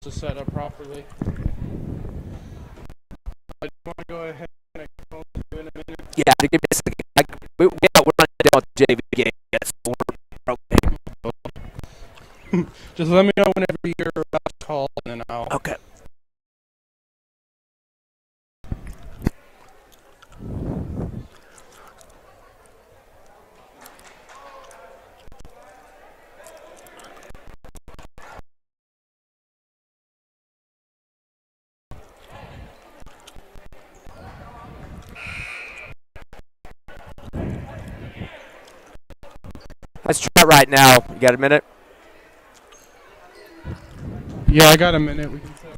to set up properly. I just want to go ahead and call you in a minute. Yeah, give me a second. We're running down the JV game. Yes, we're okay. Just let me know whenever you're about to call, and then I'll. Okay. Let's try it right now. You got a minute? Yeah, I got a minute. We can set.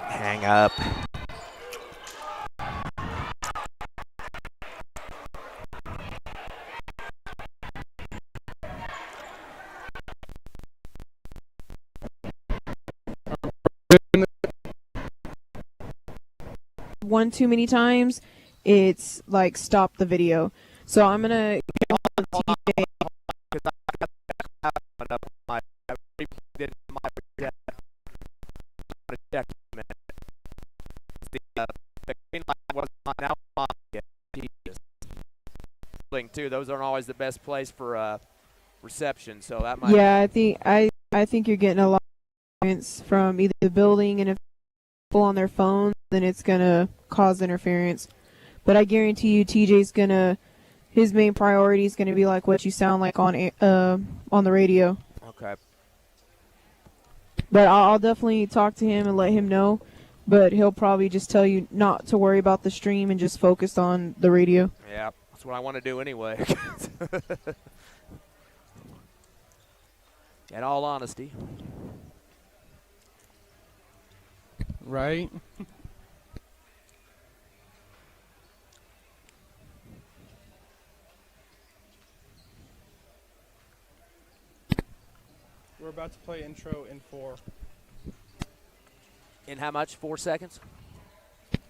Hang up. One too many times, it's like stop the video. So I'm gonna go on TJ. Too. Those aren't always the best place for reception, so that might. Yeah, I think you're getting a lot of interference from either the building, and if people on their phones, then it's gonna cause interference. But I guarantee you, TJ's gonna, his main priority is gonna be like what you sound like on the radio. Okay. But I'll definitely talk to him and let him know. But he'll probably just tell you not to worry about the stream and just focus on the radio. Yeah, that's what I want to do anyway. In all honesty. Right? We're about to play intro in 4. In how much? 4 seconds?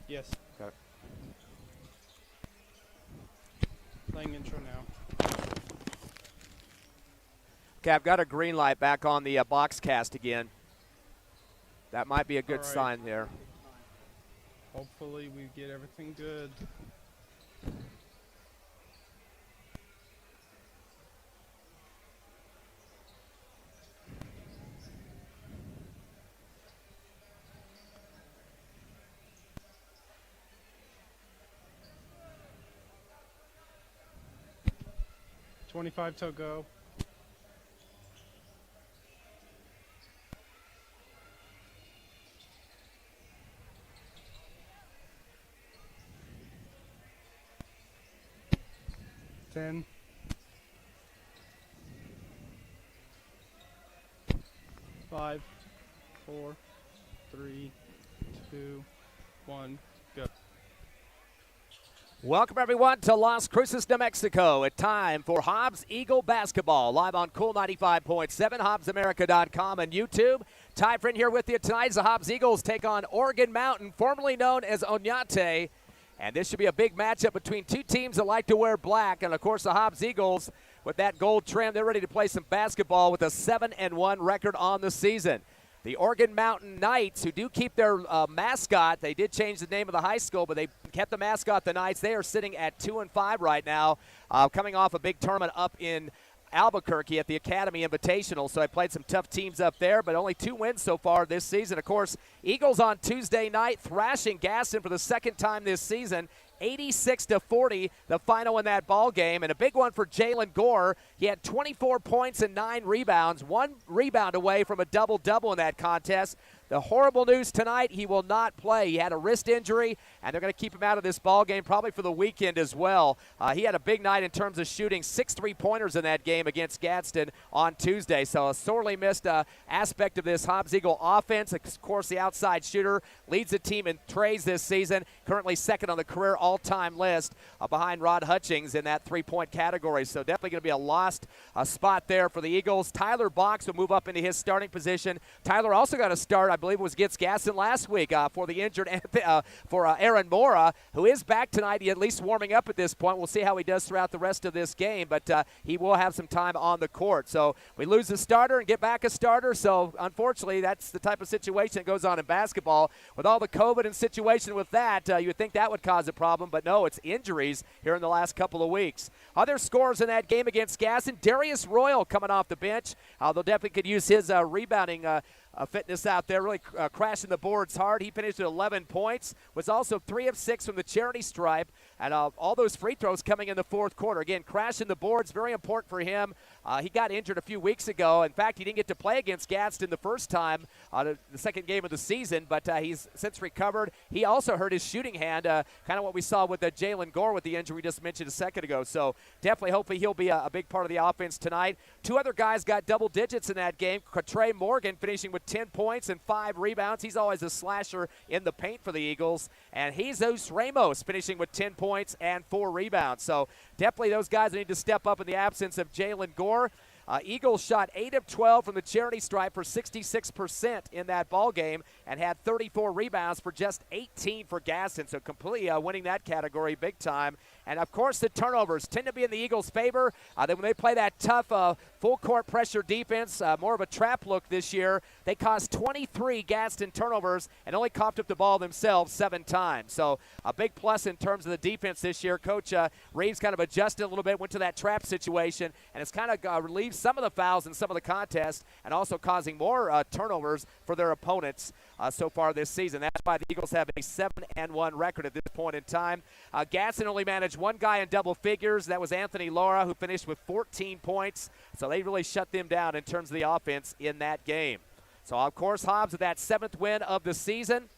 Yes. Okay. Playing intro now. Okay, I've got a green light back on the box cast again. That might be a good sign there. Hopefully we get everything good. $25 to go. $10. 5, 4, 3, 2, 1, go. Welcome, everyone, to Las Cruces, New Mexico. It's time for Hobbs Eagle Basketball, live on Cool 95.7, HobbsAmerica.com, and YouTube. Ty Friend here with you tonight as the Hobbs Eagles take on Oregon Mountain, formerly known as Oñate. And this should be a big matchup between two teams that like to wear black. And, of course, the Hobbs Eagles, with that gold trim, they're ready to play some basketball with a 7-1 record on the season. The Oregon Mountain Knights, who do keep their mascot, they did change the name of the high school, but they kept the mascot, the Knights. They are sitting at 2-5 right now, coming off a big tournament up in Albuquerque at the Academy Invitational. So I played some tough teams up there, but only 2 wins so far this season. Of course, Eagles on Tuesday night, thrashing Gaston for the second time this season. 86-40, the final in that ball game, and a big one for Jalen Gore. He had 24 points and 9 rebounds, 1 rebound away from a double-double in that contest. The horrible news tonight, he will not play. He had a wrist injury, and they're going to keep him out of this ball game probably for the weekend as well. He had a big night in terms of shooting 6 3-pointers in that game against Gadsden on Tuesday. So a sorely missed aspect of this Hobbs Eagle offense. Of course, the outside shooter leads the team in trays this season, currently second on the career all-time list behind Rod Hutchings in that 3-point category. So definitely going to be a lost spot there for the Eagles. Tyler Box will move up into his starting position. Tyler also got a start, I believe it was against Gaston last week for the injured Aaron Mora, who is back tonight, at least warming up at this point. We'll see how he does throughout the rest of this game, but he will have some time on the court. So we lose a starter and get back a starter, so unfortunately that's the type of situation that goes on in basketball. With all the COVID and situation with that, you would think that would cause a problem, but no, it's injuries here in the last couple of weeks. Other scores in that game against Gaston, Darius Royal coming off the bench. They'll definitely could use his rebounding fitness out there, really crashing the boards hard. He finished at 11 points, was also 3 of 6 from the charity stripe, and all those free throws coming in the fourth quarter. Again, crashing the boards, very important for him. He got injured a few weeks ago. In fact, he didn't get to play against Gadsden the first time, the second game of the season, but he's since recovered. He also hurt his shooting hand, kind of what we saw with Jalen Gore with the injury we just mentioned a second ago. So definitely, hopefully, he'll be a big part of the offense tonight. 2 other guys got double digits in that game. Trey Morgan finishing with 10 points and 5 rebounds. He's always a slasher in the paint for the Eagles. And Jesus Ramos finishing with 10 points and 4 rebounds. So definitely those guys need to step up in the absence of Jalen Gore. Eagles shot 8 of 12 from the charity stripe for 66% in that ball game and had 34 rebounds for just 18 for Gaston. So completely winning that category big time. And, of course, the turnovers tend to be in the Eagles' favor. Then when they play that tough full-court pressure defense, more of a trap look this year, they caused 23 Gadsden turnovers and only coughed up the ball themselves 7 times. So a big plus in terms of the defense this year. Coach Reeves kind of adjusted a little bit, went to that trap situation, and it's kind of relieved some of the fouls in some of the contests and also causing more turnovers for their opponents so far this season. That's why the Eagles have a 7-1 record at this point in time. Gadsden only managed one guy in double figures. That was Anthony Laura, who finished with 14 points. So they really shut them down in terms of the offense in that game. So, of course, Hobbs with that 7th win of the season.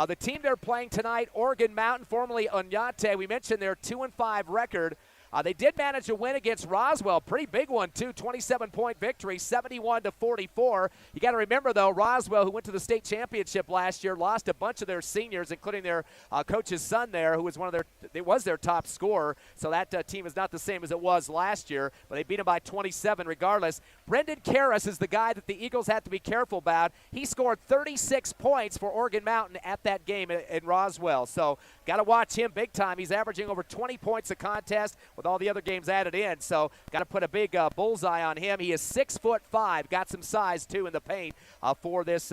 The team they're playing tonight, Oregon Mountain, formerly Oñate. We mentioned their 2-5 record. They did manage a win against Roswell. Pretty big one, too. 27-point victory, 71-44. You got to remember, though, Roswell, who went to the state championship last year, lost a bunch of their seniors, including their coach's son there, who was their top scorer. So that team is not the same as it was last year, but they beat them by 27 regardless. Brendan Karras is the guy that the Eagles have to be careful about. He scored 36 points for Oregon Mountain at that game in Roswell. So got to watch him big time. He's averaging over 20 points a contest with all the other games added in. So got to put a big bullseye on him. He is 6'5", got some size, too, in the paint for this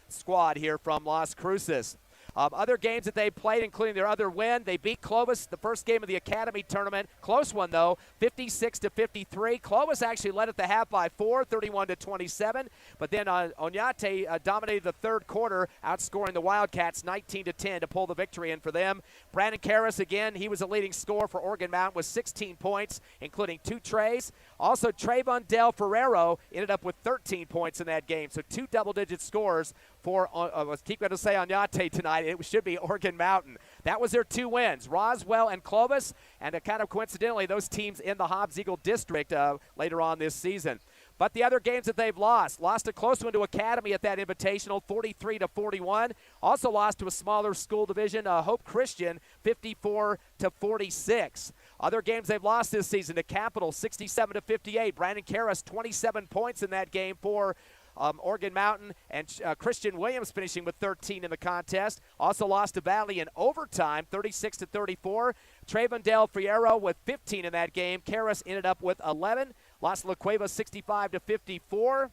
squad here from Las Cruces. Other games that they played, including their other win, they beat Clovis the first game of the Academy tournament. Close one, though, 56-53. Clovis actually led at the half by 4, 31-27. But then Oñate dominated the third quarter, outscoring the Wildcats 19-10 to pull the victory in for them. Brandon Karras, again, he was a leading scorer for Oregon Mountain with 16 points, including 2 trays. Also, Trayvon Del Ferrero ended up with 13 points in that game. So 2 double-digit scores for, let's keep going to say Oñate tonight. It should be Oregon Mountain. That was their 2 wins, Roswell and Clovis, and kind of coincidentally, those teams in the Hobbs Eagle District later on this season. But the other games that they've lost a close one to Academy at that Invitational, 43-41. Also lost to a smaller school division, Hope Christian, 54-46. Other games they've lost this season, to Capital, 67-58. Brandon Karras, 27 points in that game for Oregon Mountain, and Christian Williams finishing with 13 in the contest. Also lost to Valley in overtime, 36-34. Trayvon Del Fierro with 15 in that game. Karras ended up with 11. Lost to La Cueva 65-54.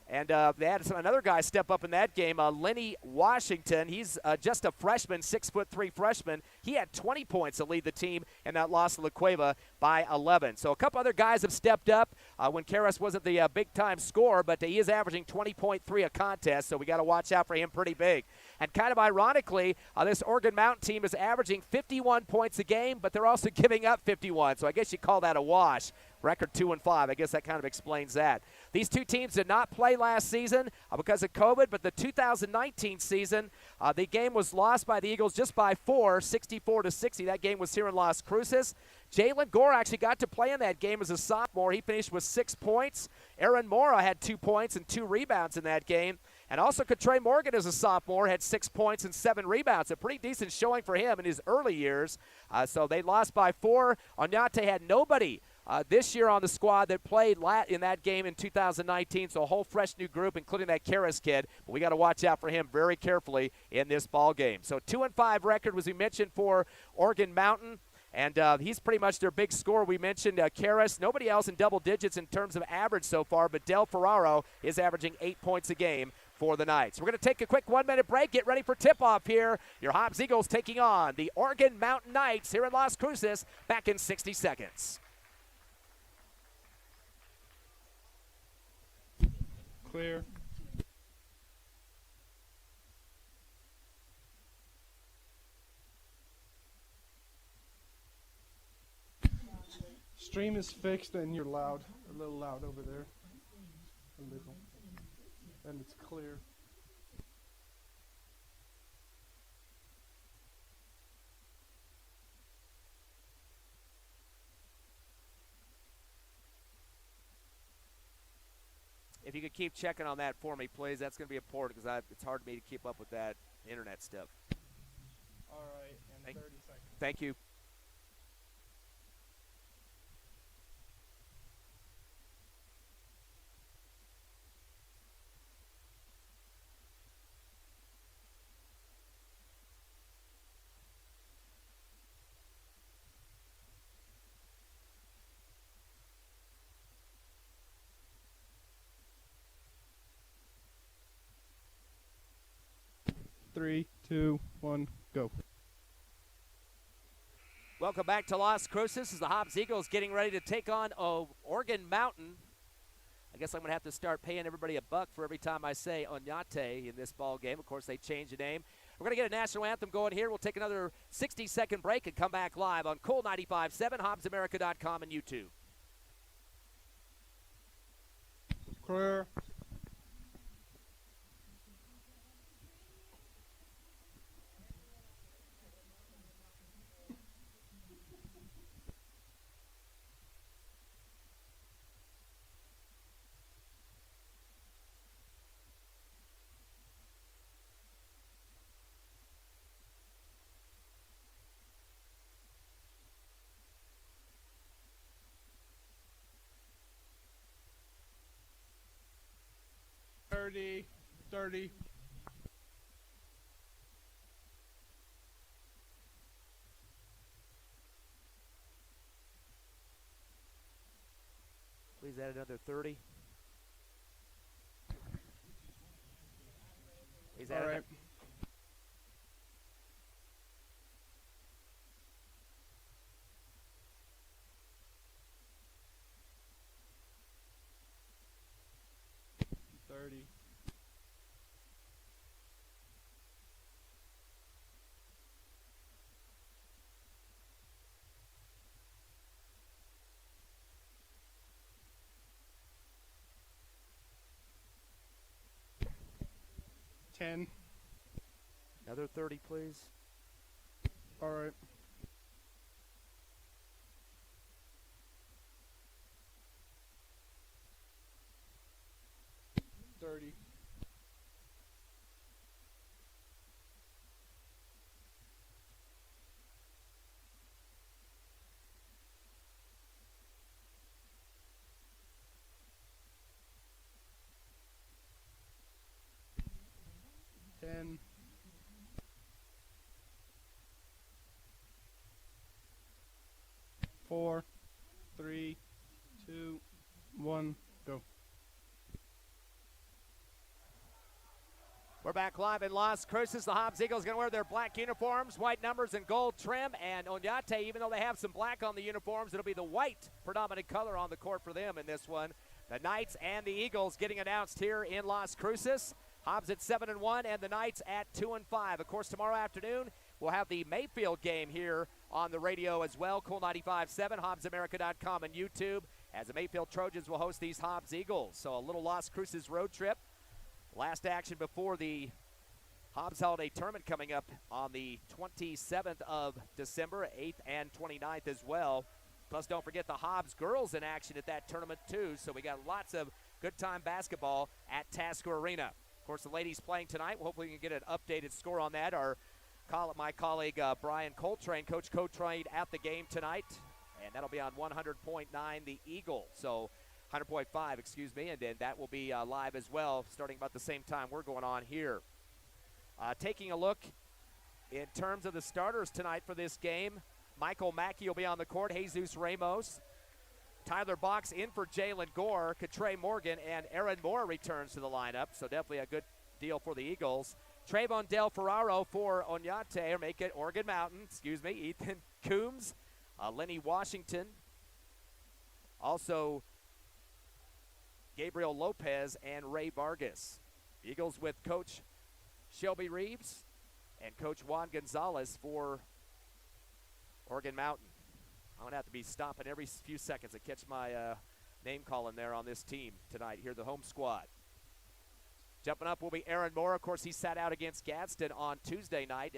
And they had another guy step up in that game, Lenny Washington. He's just a freshman, 6'3" freshman. He had 20 points to lead the team in that loss to La Cueva by 11. So a couple other guys have stepped up when Karras wasn't the big-time scorer, but he is averaging 20.3 a contest, so we got to watch out for him pretty big. And kind of ironically, this Oregon Mountain team is averaging 51 points a game, but they're also giving up 51, so I guess you call that a wash. Record 2-5. I guess that kind of explains that. These two teams did not play last season because of COVID, but the 2019 season, the game was lost by the Eagles just by 4, 64-60. That game was here in Las Cruces. Jalen Gore actually got to play in that game as a sophomore. He finished with 6 points. Aaron Mora had 2 points and 2 rebounds in that game. And also, Trey Morgan, as a sophomore, had 6 points and 7 rebounds. A pretty decent showing for him in his early years. So they lost by 4. Oñate had nobody this year on the squad that played in that game in 2019, so a whole fresh new group, including that Karras kid. But we got to watch out for him very carefully in this ball game. So 2-5 record, as we mentioned, for Oregon Mountain. And he's pretty much their big scorer. We mentioned Karras. Nobody else in double digits in terms of average so far, but Del Ferraro is averaging 8 points a game for the Knights. We're going to take a quick 1-minute break. Get ready for tip-off here. Your Hobbs Eagles taking on the Oregon Mountain Knights here in Las Cruces. Back in 60 seconds. Clear. Stream is fixed and you're loud. A little loud over there. A little. And it's clear. If you could keep checking on that for me, please, that's going to be important because it's hard for me to keep up with that internet stuff. All right, and 30 seconds. Thank you. Three, two, one, go. Welcome back to Las Cruces as the Hobbs Eagles getting ready to take on Oregon Mountain. I guess I'm going to have to start paying everybody $1 for every time I say Oñate in this ball game. Of course, they changed the name. We're going to get a national anthem going here. We'll take another 60-second break and come back live on Cool 95.7, HobbsAmerica.com, and YouTube. Clear. Thirty. Please add another 30. Please add All right. another. $10. Another 30, please. All right. $30. $10. 4, 3, 2, 1, go. We're back live in Las Cruces. The Hobbs Eagles going to wear their black uniforms, white numbers, and gold trim. And Oñate, even though they have some black on the uniforms, it'll be the white predominant color on the court for them in this one. The Knights and the Eagles getting announced here in Las Cruces. Hobbs at 7-1 and the Knights at 2-5. Of course, tomorrow afternoon we'll have the Mayfield game here on the radio as well. Cool 95.7, HobbsAmerica.com, and YouTube, as the Mayfield Trojans will host these Hobbs Eagles. So a little Las Cruces road trip. Last action before the Hobbs Holiday Tournament coming up on the 27th of December, 8th and 29th as well. Plus, don't forget the Hobbs girls in action at that tournament too. So we got lots of good time basketball at Tasker Arena. Of course, the ladies playing tonight. Hopefully, we can get an updated score on that. My colleague Brian Coltrane, Coach Coltrane, at the game tonight. and that'll be on 100.9 the Eagle. So 100.5, excuse me, and then that will be live as well, starting about the same time we're going on here. Taking a look in terms of the starters tonight for this game, Michael Mackey will be on the court, Jesus Ramos. Tyler Box in for Jalen Gore, Katre Morgan, and Aaron Moore returns to the lineup, so definitely a good deal for the Eagles. Trayvon Del Ferraro for Oñate, or make it Oregon Mountain, Ethan Coombs, Lenny Washington, also Gabriel Lopez and Ray Vargas. Eagles with Coach Shelby Reeves and Coach Juan Gonzalez for Oregon Mountain. I'm going to have to be stopping every few seconds to catch my name calling there on this team tonight here, the home squad. Jumping up will be Aaron Moore. Of course, he sat out against Gadsden on Tuesday night,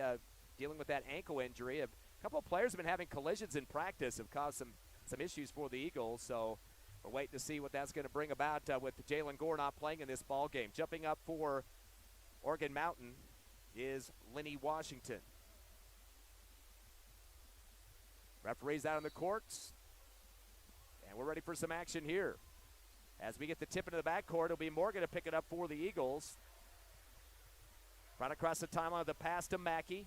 dealing with that ankle injury. A couple of players have been having collisions in practice, have caused some issues for the Eagles, so we're waiting to see what that's going to bring about with Jalen Gore not playing in this ball game. Jumping up for Oregon Mountain is Lenny Washington. Referees out on the courts, and we're ready for some action here. As we get the tip into the backcourt, it'll be Morgan to pick it up for the Eagles. Right across the timeline, the pass to Mackey.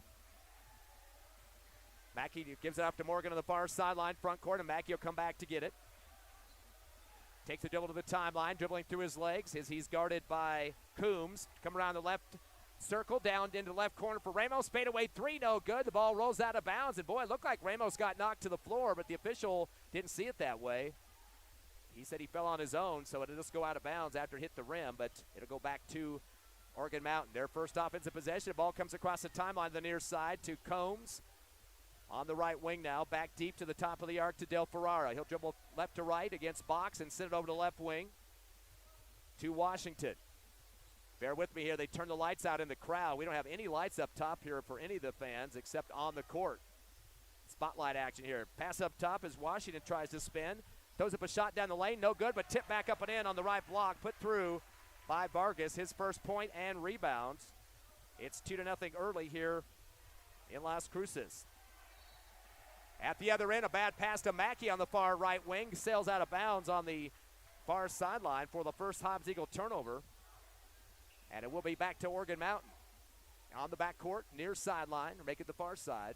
Mackey gives it off to Morgan on the far sideline, front court, and Mackey will come back to get it. Takes the dribble to the timeline, dribbling through his legs as he's guarded by Coombs. Come around the left circle, down into the left corner for Ramos. Fade away three, no good. The ball rolls out of bounds, and boy, it looked like Ramos got knocked to the floor, but the official didn't see it that way. He said he fell on his own, so it'll just go out of bounds after it hit the rim, but it'll go back to Oregon Mountain. Their first offensive possession. The ball comes across the timeline, the near side to Combs. On the right wing now, back deep to the top of the arc to Del Ferraro. He'll dribble left to right against Box and send it over to left wing to Washington. Bear with me here. They turn the lights out in the crowd. We don't have any lights up top here for any of the fans except on the court. Spotlight action here. Pass up top as Washington tries to spin. Throws up a shot down the lane. No good, but tipped back up and in on the right block. Put through by Vargas. His first point and rebounds. It's 2-0 early here in Las Cruces. At the other end, a bad pass to Mackey on the far right wing. Sails out of bounds on the far sideline for the first Hobbs Eagle turnover. And it will be back to Oregon Mountain. On the backcourt, near sideline, or make it the far side.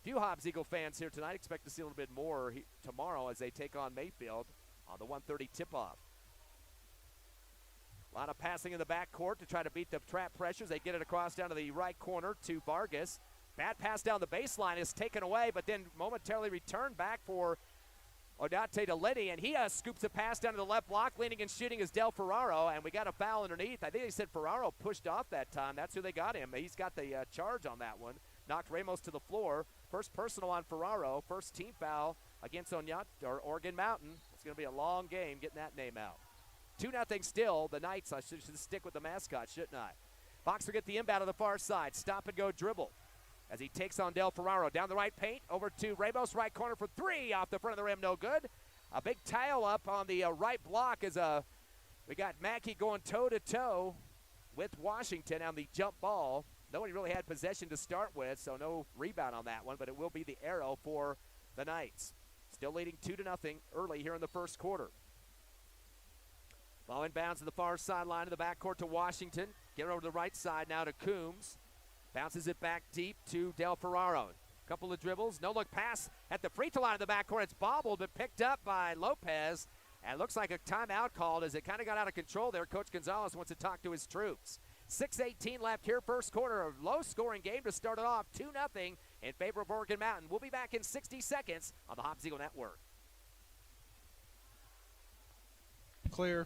Few Hobbs Eagle fans here tonight. Expect to see a little bit more tomorrow as they take on Mayfield on the 1:30 tip-off. A lot of passing in the backcourt to try to beat the trap pressures. They get it across down to the right corner to Vargas. Bad pass down the baseline is taken away, but then momentarily returned back for Oñate to Lenny, and he scoops a pass down to the left block. Leaning and shooting is Del Ferraro, and we got a foul underneath. I think they said Ferraro pushed off that time. That's who they got him. He's got the charge on that one. Knocked Ramos to the floor. First personal on Ferraro. First team foul against Oregon Mountain. It's going to be a long game getting that name out. 2-0 still. The Knights, I should stick with the mascot, shouldn't I? Boxer get the inbound on the far side. Stop and go dribble as he takes on Del Ferraro. Down the right paint, over to Ramos, right corner for three. Off the front of the rim, no good. A big tile up on the right block as we got Mackey going toe-to-toe with Washington on the jump ball. Nobody really had possession to start with, so no rebound on that one, but it will be the arrow for the Knights. Still leading 2-0 early here in the first quarter. Ball inbounds to the far sideline of the backcourt to Washington. Get it over to the right side now to Coombs. Bounces it back deep to Del Ferraro. Couple of dribbles, no-look pass at the free throw line of the backcourt. It's bobbled but picked up by Lopez. And it looks like a timeout called as it kind of got out of control there. Coach Gonzalez wants to talk to his troops. 6:18 left here, first quarter. A low-scoring game to start it off. 2-0 in favor of Oregon Mountain. We'll be back in 60 seconds on the Hobbs Eagle Network. Clear.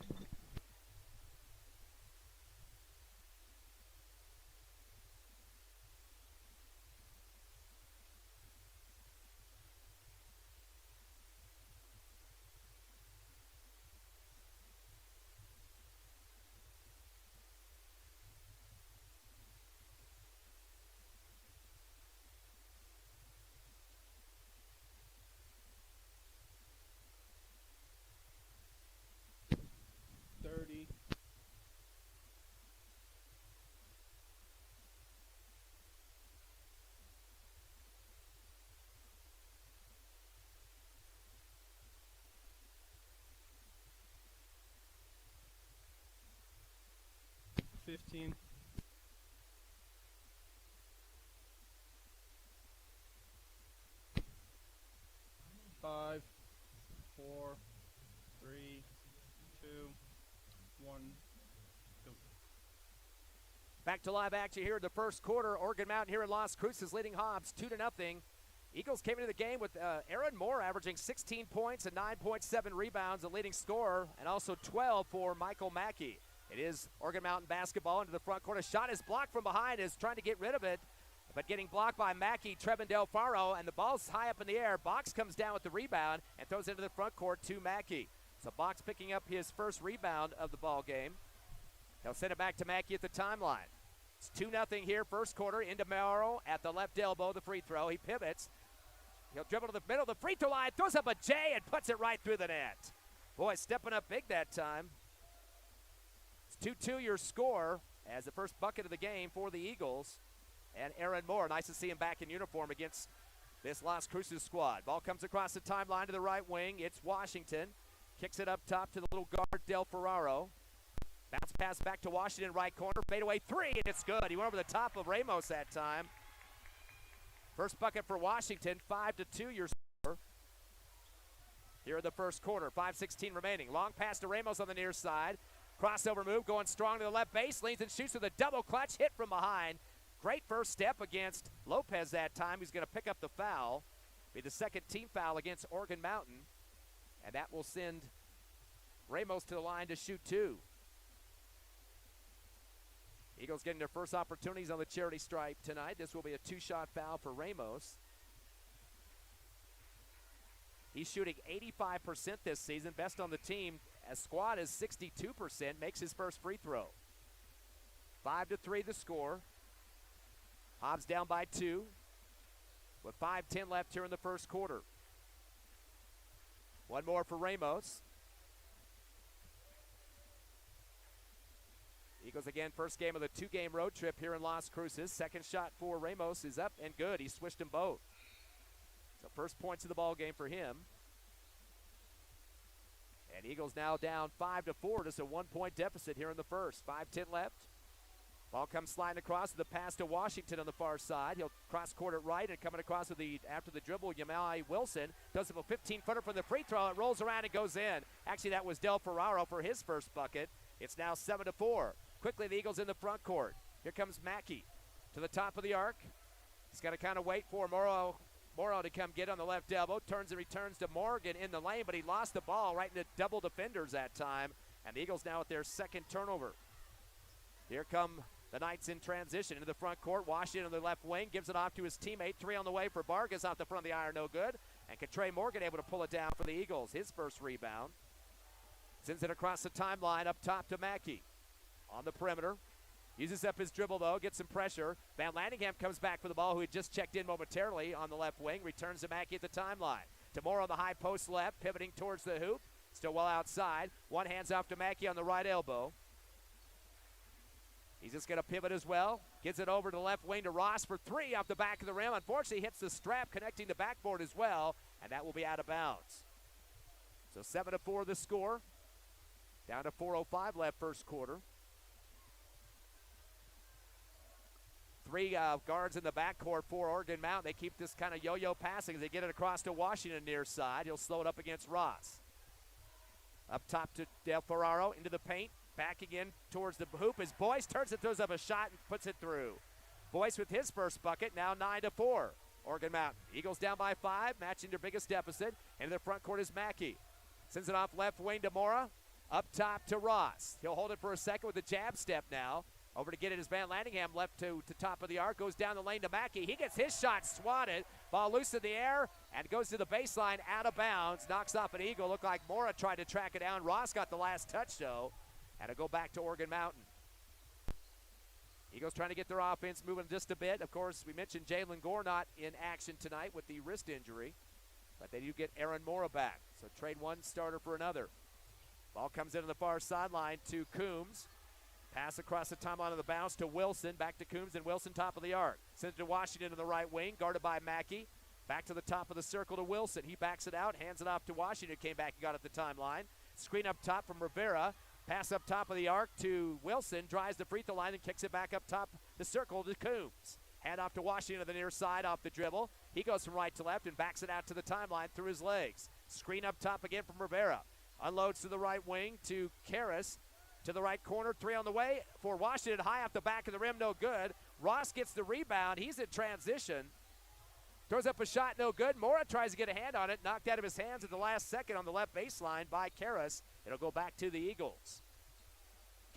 17. Five, four, three, two, one, go. Back to live action here in the first quarter. Oregon Mountain here in Las Cruces leading Hobbs 2-0. Eagles came into the game with Aaron Moore averaging 16 points and 9.7 rebounds, a leading scorer, and also 12 for Michael Mackey. It is Oregon Mountain basketball into the front court. A shot is blocked from behind, is trying to get rid of it, but getting blocked by Mackey, Trevin Del Faro, and the ball's high up in the air. Box comes down with the rebound and throws it into the front court to Mackey. So Box picking up his first rebound of the ball game. They'll send it back to Mackey at the timeline. It's 2-0 here, first quarter. Into Morrow at the left elbow, the free throw. He pivots. He'll dribble to the middle of the free throw line, throws up a J and puts it right through the net. Boy, stepping up big that time. It's 2-2 your score as the first bucket of the game for the Eagles. And Aaron Moore, nice to see him back in uniform against this Las Cruces squad. Ball comes across the timeline to the right wing. It's Washington. Kicks it up top to the little guard, Del Ferraro. Bounce pass back to Washington, right corner. Fadeaway three, and it's good. He went over the top of Ramos that time. First bucket for Washington, 5-2 your score. Here in the first quarter, 5:16 remaining. Long pass to Ramos on the near side. Crossover move, going strong to the left base. Leans and shoots with a double clutch, hit from behind. Great first step against Lopez that time. He's going to pick up the foul. Be the second team foul against Oregon Mountain. And that will send Ramos to the line to shoot two. Eagles getting their first opportunities on the charity stripe tonight. This will be a two-shot foul for Ramos. He's shooting 85% this season, best on the team. As squad is 62%, makes his first free throw. 5-3 the score. Hobbs down by 2 with 5:10 left here in the first quarter. One more for Ramos. Eagles again, first game of the two-game road trip here in Las Cruces. Second shot for Ramos is up and good. He switched them both. So first points of the ball game for him. And Eagles now down 5-4, just a 1-point deficit here in the first. 5:10 left. Ball comes sliding across with the pass to Washington on the far side. He'll cross court it right and coming across with after the dribble, Yamai Wilson does it a 15-footer from the free throw. It rolls around and goes in. Actually, that was Del Ferraro for his first bucket. It's now 7-4. Quickly, the Eagles in the front court. Here comes Mackey to the top of the arc. He's got to kind of wait for Morrow to come get on the left elbow. Turns and returns to Morgan in the lane, but he lost the ball right into double defenders that time. And the Eagles now with their second turnover. Here come the Knights in transition into the front court. Washington on the left wing gives it off to his teammate. Three on the way for Vargas off the front of the iron, no good. And Trey Morgan able to pull it down for the Eagles. His first rebound. Sends it across the timeline up top to Mackey. On the perimeter. Uses up his dribble, though. Gets some pressure. Van Landingham comes back for the ball, who had just checked in momentarily on the left wing. Returns to Mackey at the timeline. Tamora on the high post left, pivoting towards the hoop. Still well outside. One hands off to Mackey on the right elbow. He's just going to pivot as well. Gives it over to the left wing to Ross for three off the back of the rim. Unfortunately, hits the strap connecting the backboard as well, and that will be out of bounds. So 7-4 the score. Down to 4:05 left first quarter. Three guards in the backcourt for Oregon Mountain. They keep this kind of yo-yo passing as they get it across to Washington near side. He'll slow it up against Ross. Up top to Del Ferraro into the paint. Back again towards the hoop as Boyce turns and throws up a shot and puts it through. Boyce with his first bucket, now 9-4. Oregon Mountain. Eagles down by 5, matching their biggest deficit. Into the front court is Mackey. Sends it off left wing to Mora. Up top to Ross. He'll hold it for a second with a jab step now. Over to get it is Van Landingham left to top of the arc. Goes down the lane to Mackey. He gets his shot swatted. Ball loose in the air and goes to the baseline out of bounds. Knocks off an Eagle. Looked like Mora tried to track it down. Ross got the last touch though. And it'll go back to Oregon Mountain. Eagles trying to get their offense moving just a bit. Of course, we mentioned Jalen Gore not in action tonight with the wrist injury. But they do get Aaron Mora back. So trade one starter for another. Ball comes in on the far sideline to Coombs. Pass across the timeline of the bounce to Wilson. Back to Coombs and Wilson top of the arc. Sends it to Washington in the right wing, guarded by Mackey. Back to the top of the circle to Wilson. He backs it out, hands it off to Washington. Came back and got at the timeline. Screen up top from Rivera. Pass up top of the arc to Wilson, drives the free throw line and kicks it back up top the circle to Coombs. Hand off to Washington to the near side off the dribble. He goes from right to left and backs it out to the timeline through his legs. Screen up top again from Rivera. Unloads to the right wing to Karras. To the right corner, 3 on the way for Washington. High off the back of the rim, no good. Ross gets the rebound. He's in transition. Throws up a shot, no good. Mora tries to get a hand on it. Knocked out of his hands at the last second on the left baseline by Karras. It'll go back to the Eagles.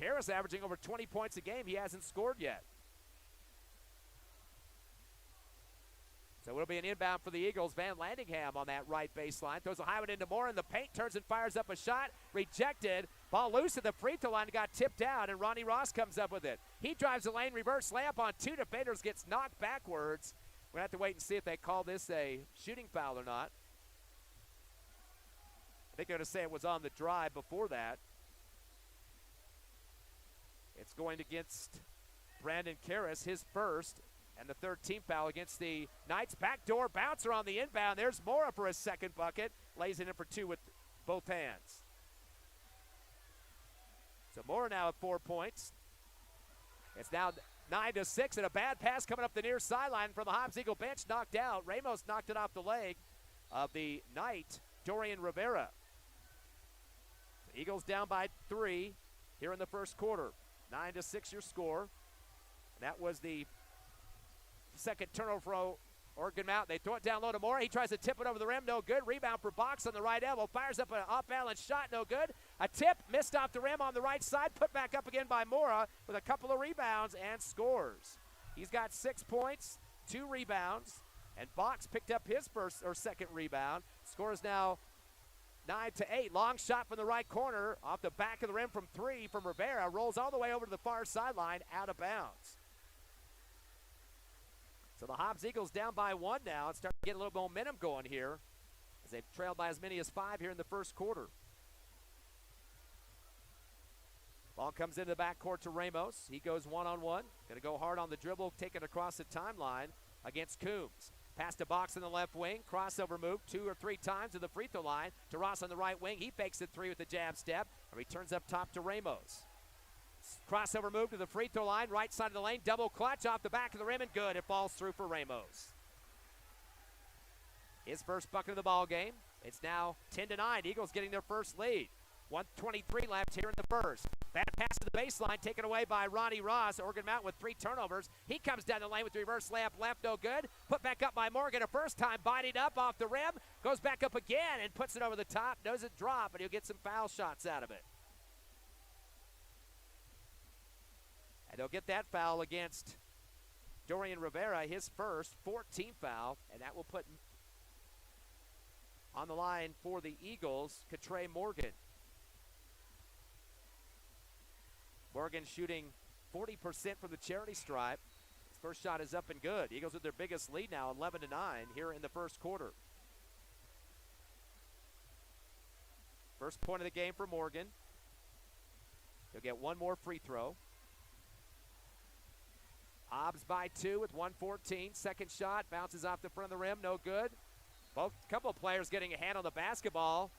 Karras averaging over 20 points a game. He hasn't scored yet. So it'll be an inbound for the Eagles. Van Landingham on that right baseline. Throws a high one into Moore in the paint. Turns and fires up a shot. Rejected. Ball loose at the free throw line. Got tipped out, and Ronnie Ross comes up with it. He drives the lane. Reverse layup on 2 defenders. Gets knocked backwards. We're going to have to wait and see if they call this a shooting foul or not. I think they're going to say it was on the drive before that. It's going against Brandon Karras, his first. And the third team foul against the Knights. Backdoor bouncer on the inbound. There's Mora for his second bucket. Lays it in for 2 with both hands. So Mora now at 4 points. It's now 9-6, and a bad pass coming up the near sideline from the Hobbs Eagle bench. Knocked out. Ramos knocked it off the leg of the Knight, Dorian Rivera. The Eagles down by 3 here in the first quarter. 9-6 your score. And that was the second turnover for Oregon Mountain. They throw it down low to Mora. He tries to tip it over the rim. No good. Rebound for Box on the right elbow. Fires up an off-balance shot. No good. A tip missed off the rim on the right side. Put back up again by Mora with a couple of rebounds and scores. He's got 6 points, 2 rebounds, and Box picked up his first or second rebound. Score is now 9-8. Long shot from the right corner off the back of the rim from 3 from Rivera. Rolls all the way over to the far sideline, out of bounds. So the Hobbs Eagles down by 1 now and start to get a little momentum going here as they've trailed by as many as 5 here in the first quarter. Ball comes into the backcourt to Ramos. He goes one-on-one. Going to go hard on the dribble, taken across the timeline against Coombs. Pass to Box in the left wing. Crossover move 2 or 3 times to the free throw line. To Ross on the right wing. He fakes it 3 with the jab step and returns up top to Ramos. Crossover move to the free throw line, right side of the lane, double clutch off the back of the rim, and good. It falls through for Ramos. His first bucket of the ball game. It's now 10-9. Eagles getting their first lead. 1:23 left here in the first. Bad pass to the baseline, taken away by Ronnie Ross. Oregon Mountain with 3 turnovers. He comes down the lane with the reverse layup left, no good. Put back up by Morgan a first time, biting up off the rim. Goes back up again and puts it over the top. Doesn't drop, but he'll get some foul shots out of it. And they'll get that foul against Dorian Rivera, his first 14th foul, and that will put on the line for the Eagles, Katre Morgan. Morgan shooting 40% from the charity stripe. His first shot is up and good. Eagles with their biggest lead now, 11-9 here in the first quarter. First point of the game for Morgan. He'll get one more free throw. Hobbs by 2 with 1:14. Second shot bounces off the front of the rim, no good. Both couple of players getting a hand on the basketball.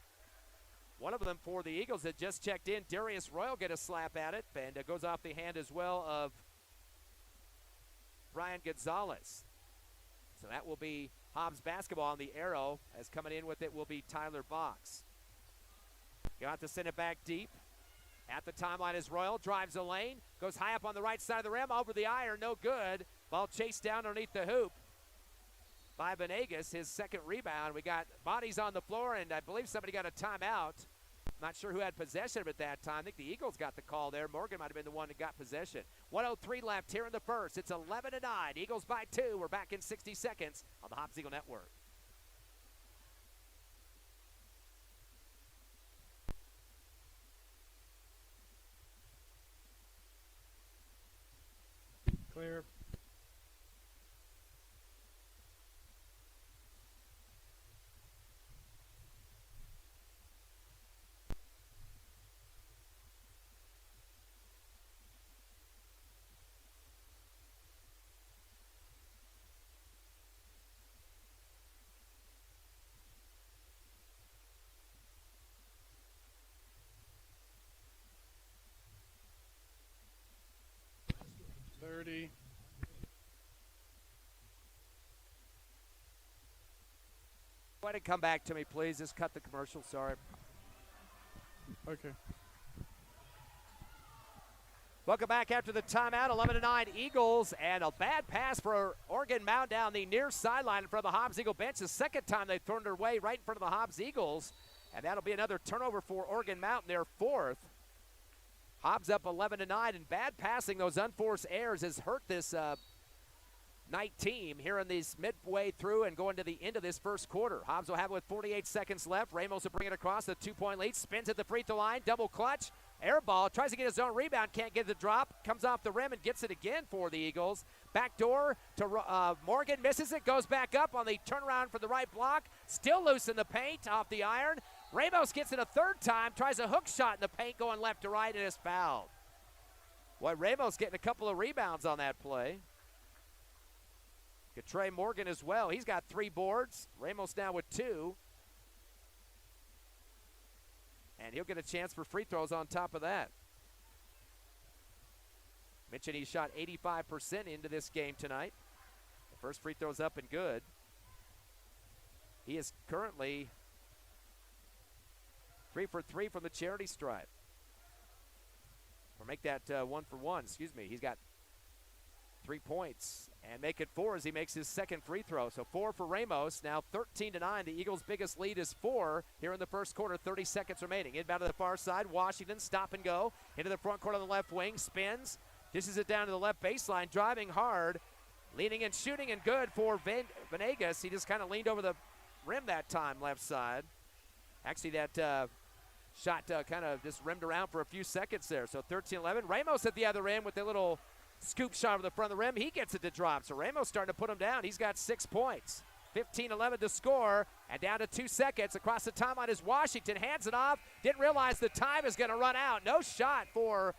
One of them for the Eagles that just checked in, Darius Royal, get a slap at it, and it goes off the hand as well of Brian Gonzalez. So that will be Hobbs basketball on the arrow, as coming in with it will be Tyler Box. You'll have to send it back deep. At the timeline is Royal, drives the lane, goes high up on the right side of the rim, over the iron, no good. Ball chased down underneath the hoop by Venegas, his second rebound. We got bodies on the floor, and I believe somebody got a timeout. Not sure who had possession of it at that time. I think the Eagles got the call there. Morgan might have been the one that got possession. 1:03 left here in the first. It's 11-9. Eagles by 2. We're back in 60 seconds on the Hobbs Eagle Network. Clear. ahead and come back to me, please. Just cut the commercial. Sorry. Okay. Welcome back after the timeout. 11-9 Eagles, and a bad pass for Oregon Mound down the near sideline in front of the Hobbs Eagle bench. The second time they've thrown it away right in front of the Hobbs Eagles, and that'll be another turnover for Oregon Mountain, their fourth. Hobbs up 11-9, and bad passing, those unforced errors, has hurt this night team here in these midway through and going to the end of this first quarter. Hobbs will have it with 48 seconds left. Ramos will bring it across the 2-point lead, spins at the free throw line, double clutch, air ball, tries to get his own rebound, can't get the drop, comes off the rim and gets it again for the Eagles. Back door to Morgan, misses it, goes back up on the turnaround for the right block, still loose in the paint off the iron. Ramos gets it a third time, tries a hook shot in the paint going left to right and is fouled. Boy, Ramos getting a couple of rebounds on that play. Trey Morgan as well. He's got 3 boards. Ramos now with 2. And he'll get a chance for free throws on top of that. Mentioned he shot 85% into this game tonight. The first free throw's up and good. He is currently 3 for 3 from the charity stripe. Or make that 1 for 1, excuse me. He's got 3 points and make it 4 as he makes his second free throw. So 4 for Ramos, now 13-9. The Eagles' biggest lead is 4 here in the first quarter, 30 seconds remaining. Inbound to the far side, Washington, stop and go. Into the front court on the left wing, spins, dishes it down to the left baseline, driving hard, leaning and shooting and good for Venegas. He just kind of leaned over the rim that time, left side. Actually, that shot kind of just rimmed around for a few seconds there. So 13-11. Ramos at the other end with a little scoop shot over the front of the rim. He gets it to drop. So Ramos starting to put him down. He's got 6 points. 15-11 to score, and down to 2 seconds. Across the timeline is Washington. Hands it off. Didn't realize the time is going to run out. No shot for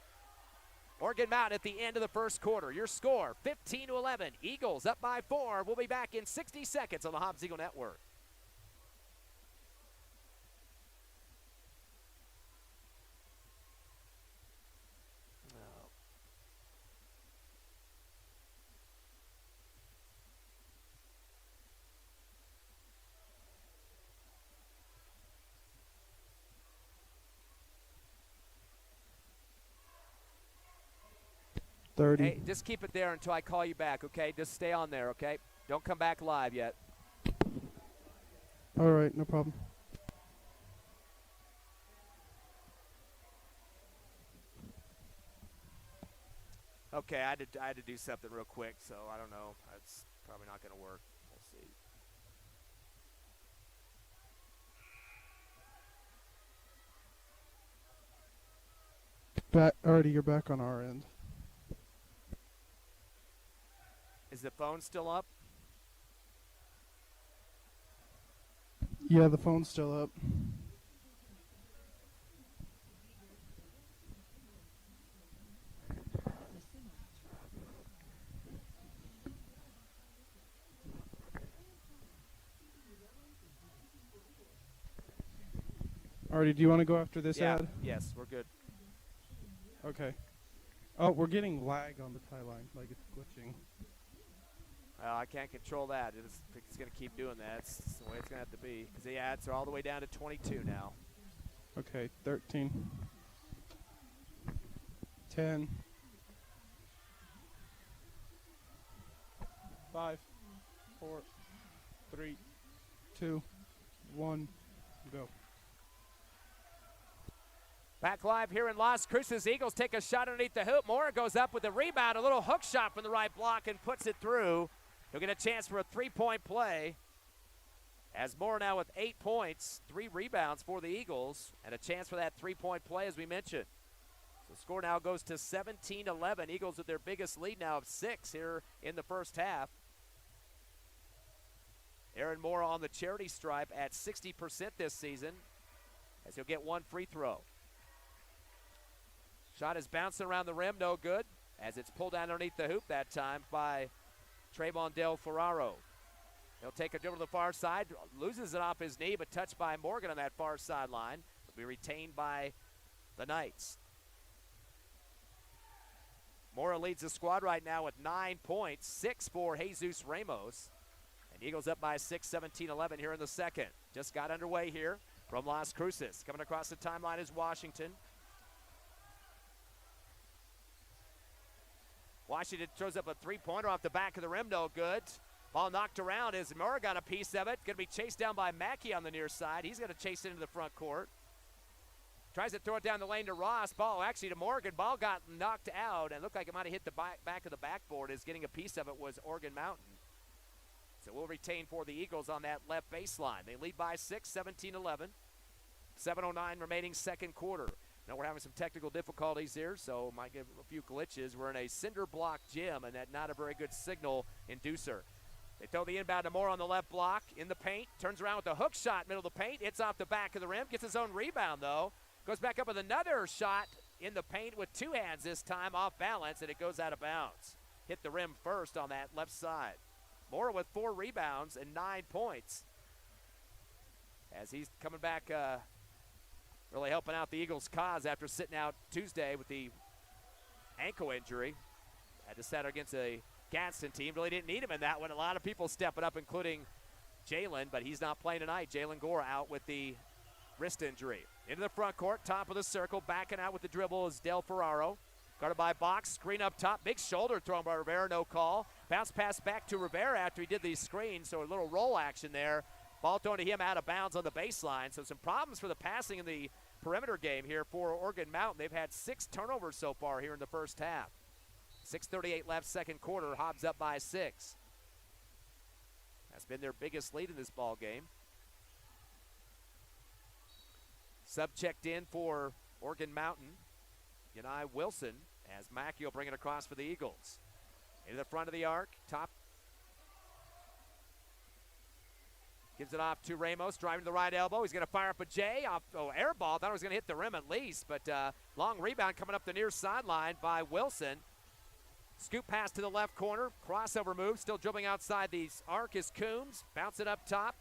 Oregon Mountain at the end of the first quarter. Your score, 15-11. Eagles up by 4. We'll be back in 60 seconds on the Hobbs Eagle Network. Hey, just keep it there until I call you back, okay? Just stay on there, okay? Don't come back live yet. All right, no problem. Okay, I had to do something real quick, so I don't know. It's probably not going to work. We'll see. Already, you're back on our end. Is the phone still up? Yeah, the phone's still up. Artie, do you want to go after this ad? Yes, we're good. Okay. Oh, we're getting lag on the tie line, like it's glitching. Well, I can't control that. It's going to keep doing that. It's the way it's going to have to be. Because the ads are all the way down to 22 now. Okay, 13. 10. 5, 4, 3, 2, 1, go. Back live here in Las Cruces. Eagles take a shot underneath the hoop. Mora goes up with the rebound. A little hook shot from the right block and puts it through. He'll get a chance for a three-point play. As Mora now with 8 points, 3 rebounds for the Eagles, and a chance for that three-point play as we mentioned. So the score now goes to 17-11. Eagles with their biggest lead now of 6 here in the first half. Aaron Mora on the charity stripe at 60% this season as he'll get 1 free throw. Shot is bouncing around the rim, no good, as it's pulled down underneath the hoop that time by Trayvon Del Ferraro. He'll take it over to the far side, loses it off his knee, but touched by Morgan on that far sideline. Will be retained by the Knights. Mora leads the squad right now with 9 points, 6 for Jesus Ramos. And And Eagles up by 6, 17-11 here in the second. Just got underway here from Las Cruces. Coming across the timeline is Washington. Washington throws up a three-pointer off the back of the rim, no good. Ball knocked around as Murrah got a piece of it. Going to be chased down by Mackey on the near side. He's going to chase it into the front court. Tries to throw it down the lane to Ross. Ball actually to Morgan. Ball got knocked out and looked like it might have hit the back of the backboard as getting a piece of it was Oregon Mountain. So we'll retain for the Eagles on that left baseline. They lead by 6, 17-11. 7:09 remaining second quarter. Now we're having some technical difficulties here, so might give a few glitches. We're in a cinder block gym, and that's not a very good signal inducer. They throw the inbound to Moore on the left block in the paint. Turns around with a hook shot, middle of the paint. It's off the back of the rim. Gets his own rebound, though. Goes back up with another shot in the paint with two hands this time, off balance, and it goes out of bounds. Hit the rim first on that left side. Moore with 4 rebounds and 9 points. As he's coming back, really helping out the Eagles' cause after sitting out Tuesday with the ankle injury. Had to set against a Gadsden team. Really didn't need him in that one. A lot of people stepping up, including Jalen, but he's not playing tonight. Jalen Gore out with the wrist injury. Into the front court, top of the circle. Backing out with the dribble is Del Ferraro. Guarded by Box. Screen up top. Big shoulder thrown by Rivera. No call. Bounce pass back to Rivera after he did the screen, so a little roll action there. Ball thrown to him out of bounds on the baseline. So some problems for the passing in the perimeter game here for Oregon Mountain. They've had 6 turnovers so far here in the first half. 6:38 left, second quarter. Hobbs up by 6. That's been their biggest lead in this ball game. Sub checked in for Oregon Mountain. Yanai Wilson as Mackey will bring it across for the Eagles. Into the front of the arc. Top. Gives it off to Ramos, driving to the right elbow. He's going to fire up a J. Air ball. Thought it was going to hit the rim at least, but long rebound coming up the near sideline by Wilson. Scoop pass to the left corner. Crossover move. Still dribbling outside the arc is Coombs. Bounce it up top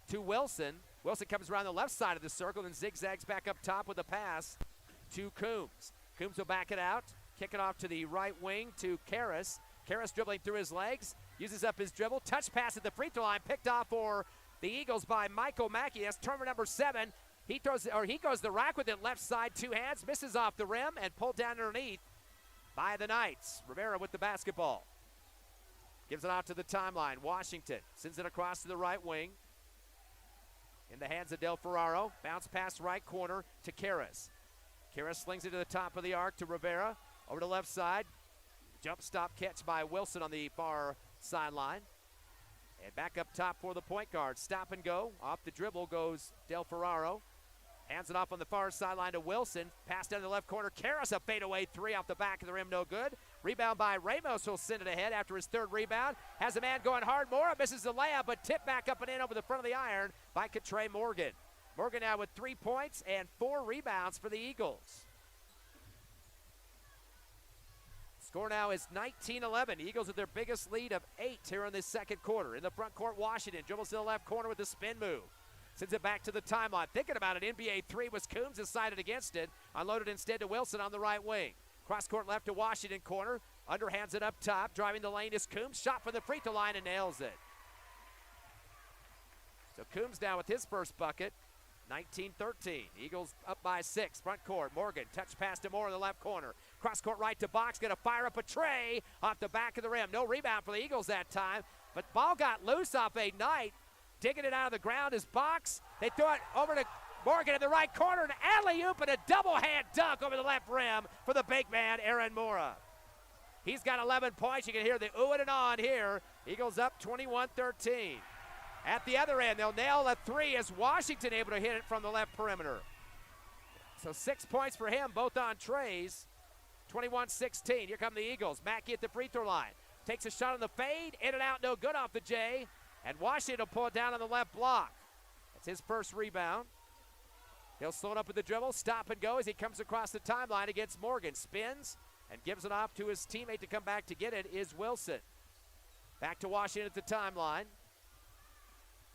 to Wilson. Wilson comes around the left side of the circle and zigzags back up top with a pass to Coombs. Coombs will back it out. Kick it off to the right wing to Karras. Karras dribbling through his legs. Uses up his dribble. Touch pass at the free throw line. Picked off for the Eagles by Michael Mackey. That's turnover number 7. He goes the rack with it left side, 2 hands. Misses off the rim and pulled down underneath by the Knights. Rivera with the basketball. Gives it out to the timeline. Washington sends it across to the right wing. In the hands of Del Ferraro. Bounce pass right corner to Karras. Karras slings it to the top of the arc to Rivera. Over to the left side. Jump stop catch by Wilson on the far sideline. And back up top for the point guard. Stop and go. Off the dribble goes Del Ferraro. Hands it off on the far sideline to Wilson. Pass down to the left corner. Karras a fadeaway 3 off the back of the rim. No good. Rebound by Ramos will send it ahead after his 3rd rebound. Has a man going hard. Mora misses the layup, but tipped back up and in over the front of the iron by Katre Morgan. Morgan now with 3 points and 4 rebounds for the Eagles. Score now is 19-11. Eagles with their biggest lead of 8 here in this second quarter. In the front court, Washington dribbles to the left corner with the spin move. Sends it back to the timeline. Thinking about it, NBA 3 was Coombs decided against it. Unloaded instead to Wilson on the right wing. Cross court left to Washington corner. Underhands it up top. Driving the lane is Coombs. Shot from the free throw line and nails it. So Coombs down with his first bucket. 19-13. Eagles up by 6. Front court. Morgan. Touch pass to Moore in the left corner. Cross court right to Box. Going to fire up a tray off the back of the rim. No rebound for the Eagles that time. But ball got loose off a Knight. Digging it out of the ground is Box. They throw it over to Morgan in the right corner. An alley-oop and a double-hand dunk over the left rim for the big man, Aaron Mora. He's got 11 points. You can hear the ooh and on here. Eagles up 21-13. At the other end, they'll nail a 3 as Washington able to hit it from the left perimeter. So 6 points for him, both on trays. 21-16. Here come the Eagles. Mackey at the free throw line. Takes a shot on the fade. In and out, no good off the J. And Washington will pull it down on the left block. That's his first rebound. He'll slow it up with the dribble. Stop and go as he comes across the timeline against Morgan. Spins and gives it off to his teammate to come back to get it is Wilson. Back to Washington at the timeline.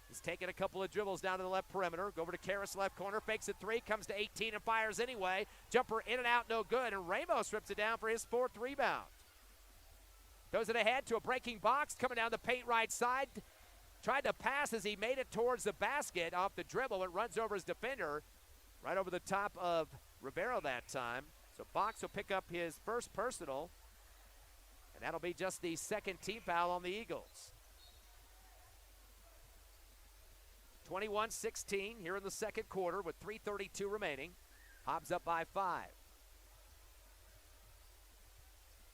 He's taking a couple of dribbles down to the left perimeter. Go over to Karras, left corner. Fakes a 3. Comes to 18 and fires anyway. Jumper in and out, no good. And Ramos rips it down for his 4th rebound. Throws it ahead to a breaking Box. Coming down the paint right side. tried to pass as he made it towards the basket off the dribble. It runs over his defender, right over the top of Rivera that time. So Box will pick up his first personal, and that'll be just the second team foul on the Eagles. 21-16 here in the second quarter with 3:32 remaining. Hobbs up by 5.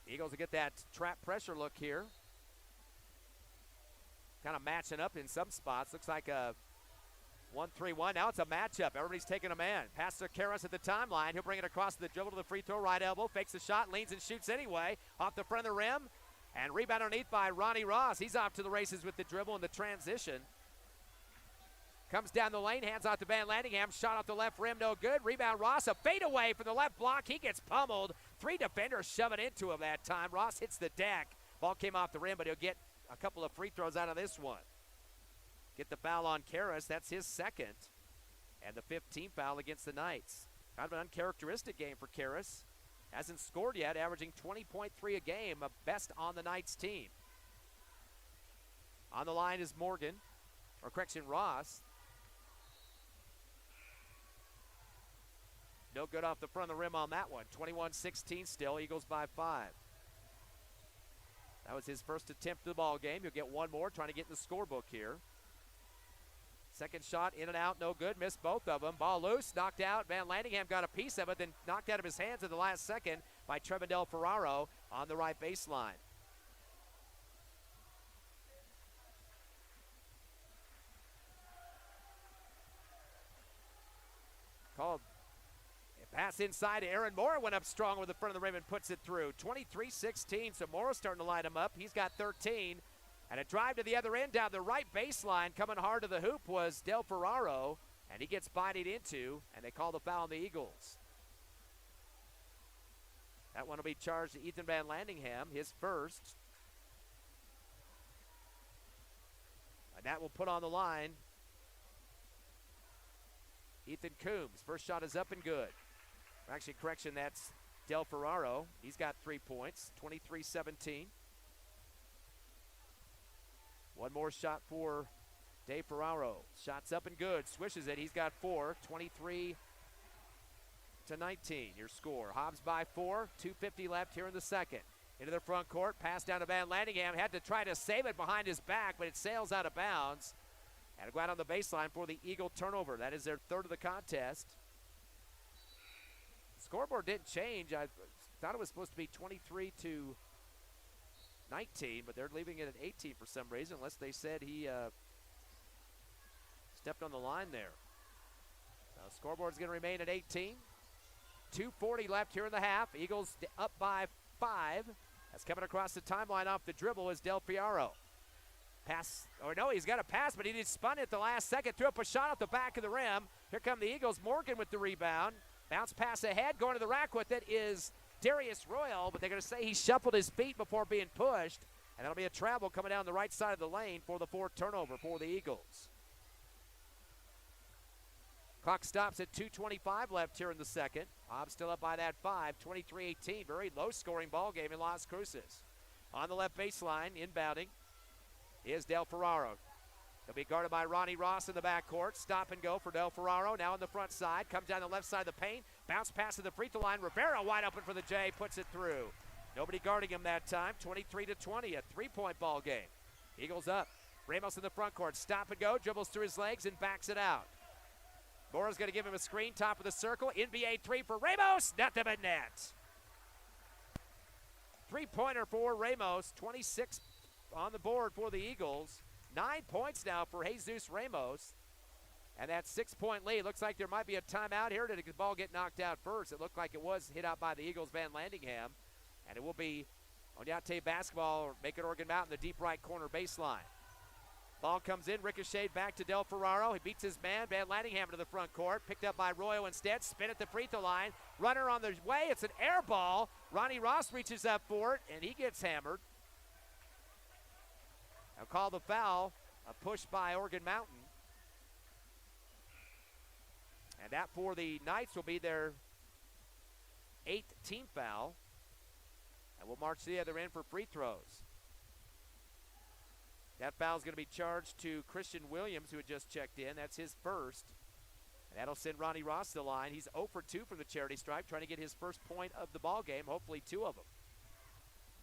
The Eagles will get that trap pressure look here. Kind of matching up in some spots. Looks like a 1-3-1. Now it's a matchup. Everybody's taking a man. Pass to Karras at the timeline. He'll bring it across the dribble to the free throw. Right elbow. Fakes the shot. Leans and shoots anyway. Off the front of the rim. And rebound underneath by Ronnie Ross. He's off to the races with the dribble and the transition. Comes down the lane. Hands out to Van Landingham. Shot off the left rim. No good. Rebound Ross. A fadeaway from the left block. He gets pummeled. 3 defenders shoving into him that time. Ross hits the deck. Ball came off the rim, but he'll get a couple of free throws out of this one. Get the foul on Karras. That's his second. And the 15th foul against the Knights. Kind of an uncharacteristic game for Karras. Hasn't scored yet, averaging 20.3 a game, a best on the Knights team. On the line is Ross. No good off the front of the rim on that one. 21-16 still, Eagles by 5. That was his first attempt at the ball game. He'll get one more, trying to get in the scorebook here. Second shot, in and out, no good. Missed both of them. Ball loose, knocked out. Van Landingham got a piece of it, then knocked out of his hands in the last second by Trevin Del Ferraro on the right baseline. Called. Pass inside to Aaron Moore. Went up strong with the front of the rim and puts it through. 23-16, so Morris starting to light him up. He's got 13. And a drive to the other end down the right baseline. Coming hard to the hoop was Del Ferraro. And he gets bodied into, and they call the foul on the Eagles. That one will be charged to Ethan Van Landingham, his first. And that will put on the line Ethan Coombs. First shot is up and good. Actually, correction, that's Del Ferraro. He's got 3 points, 23-17. One more shot for Dave Ferraro. Shot's up and good. Swishes it. He's got 4, 23-19, your score. Hobbs by 4, 2:50 left here in the second. Into the front court, pass down to Van Landingham. Had to try to save it behind his back, but it sails out of bounds. And it'll go out on the baseline for the Eagle turnover. That is their third of the contest. Scoreboard didn't change. I thought it was supposed to be 23-19, but they're leaving it at 18 for some reason, unless they said he stepped on the line there. Scoreboard's going to remain at 18. 2:40 left here in the half. Eagles up by 5. That's coming across the timeline off the dribble is Del Ferraro. Pass, or no, he's got a pass, but he just spun it the last second. Threw up a shot off the back of the rim. Here come the Eagles. Morgan with the rebound. Bounce pass ahead. Going to the rack with it is Darius Royal, but they're going to say he shuffled his feet before being pushed. And that'll be a travel coming down the right side of the lane for the fourth turnover for the Eagles. Clock stops at 2:25 left here in the second. Hobbs still up by that 5, 23-18. Very low-scoring ball game in Las Cruces. On the left baseline, inbounding, is Del Ferraro. He'll be guarded by Ronnie Ross in the backcourt. Stop and go for Del Ferraro. Now on the front side. Comes down the left side of the paint. Bounce pass to the free throw line. Rivera wide open for the J. Puts it through. Nobody guarding him that time. 23-20. A three-point ball game. Eagles up. Ramos in the front court. Stop and go. Dribbles through his legs and backs it out. Mora's going to give him a screen. Top of the circle. NBA three for Ramos. Nothing but net. Three-pointer for Ramos. 26 on the board for the Eagles. 9 points now for Jesus Ramos. And that 6-point lead. Looks like there might be a timeout here. Did the ball get knocked out first? It looked like it was hit out by the Eagles' Van Landingham. And it will be Oñate basketball, or make it Oregon Mountain, the deep right corner baseline. Ball comes in, ricocheted back to Del Ferraro. He beats his man, Van Landingham, to the front court. Picked up by Royo instead. Spin at the free throw line. Runner on the way. It's an air ball. Ronnie Ross reaches up for it, and he gets hammered. Now call the foul. A push by Oregon Mountain. And that for the Knights will be their 8th team foul. And we'll march to the other end for free throws. That foul is going to be charged to Christian Williams, who had just checked in. That's his first. And that'll send Ronnie Ross to the line. He's 0 for 2 from the charity stripe, trying to get his first point of the ball game, hopefully 2 of them.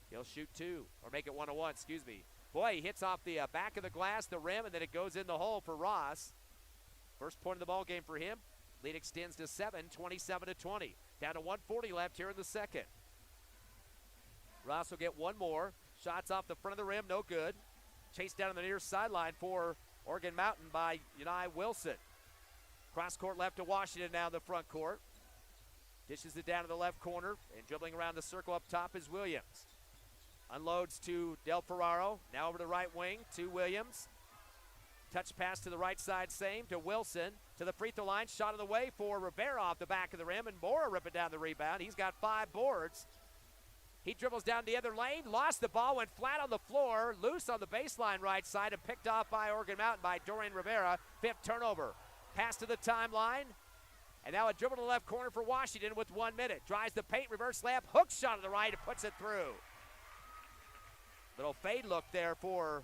He'll shoot 2, or make it 1-1, excuse me. Boy, he hits off the back of the glass, the rim, and then it goes in the hole for Ross. First point of the ball game for him. Lead extends to 7, 27-20. Down to 1:40 left here in the second. Ross will get one more. Shots off the front of the rim, no good. Chased down on the near sideline for Oregon Mountain by Unai Wilson. Cross court left to Washington now in the front court. Dishes it down to the left corner, and dribbling around the circle up top is Williams. Unloads to Del Ferraro, now over the right wing to Williams. Touch pass to the right side, same to Wilson. To the free throw line, shot of the way for Rivera off the back of the rim, and Mora ripping down the rebound. He's got 5 boards. He dribbles down the other lane, lost the ball, went flat on the floor, loose on the baseline right side, and picked off by Oregon Mountain by Dorian Rivera. 5th turnover. Pass to the timeline, and now a dribble to the left corner for Washington with 1 minute. Drives the paint, reverse layup, hook shot to the right, and puts it through. Little fade look there for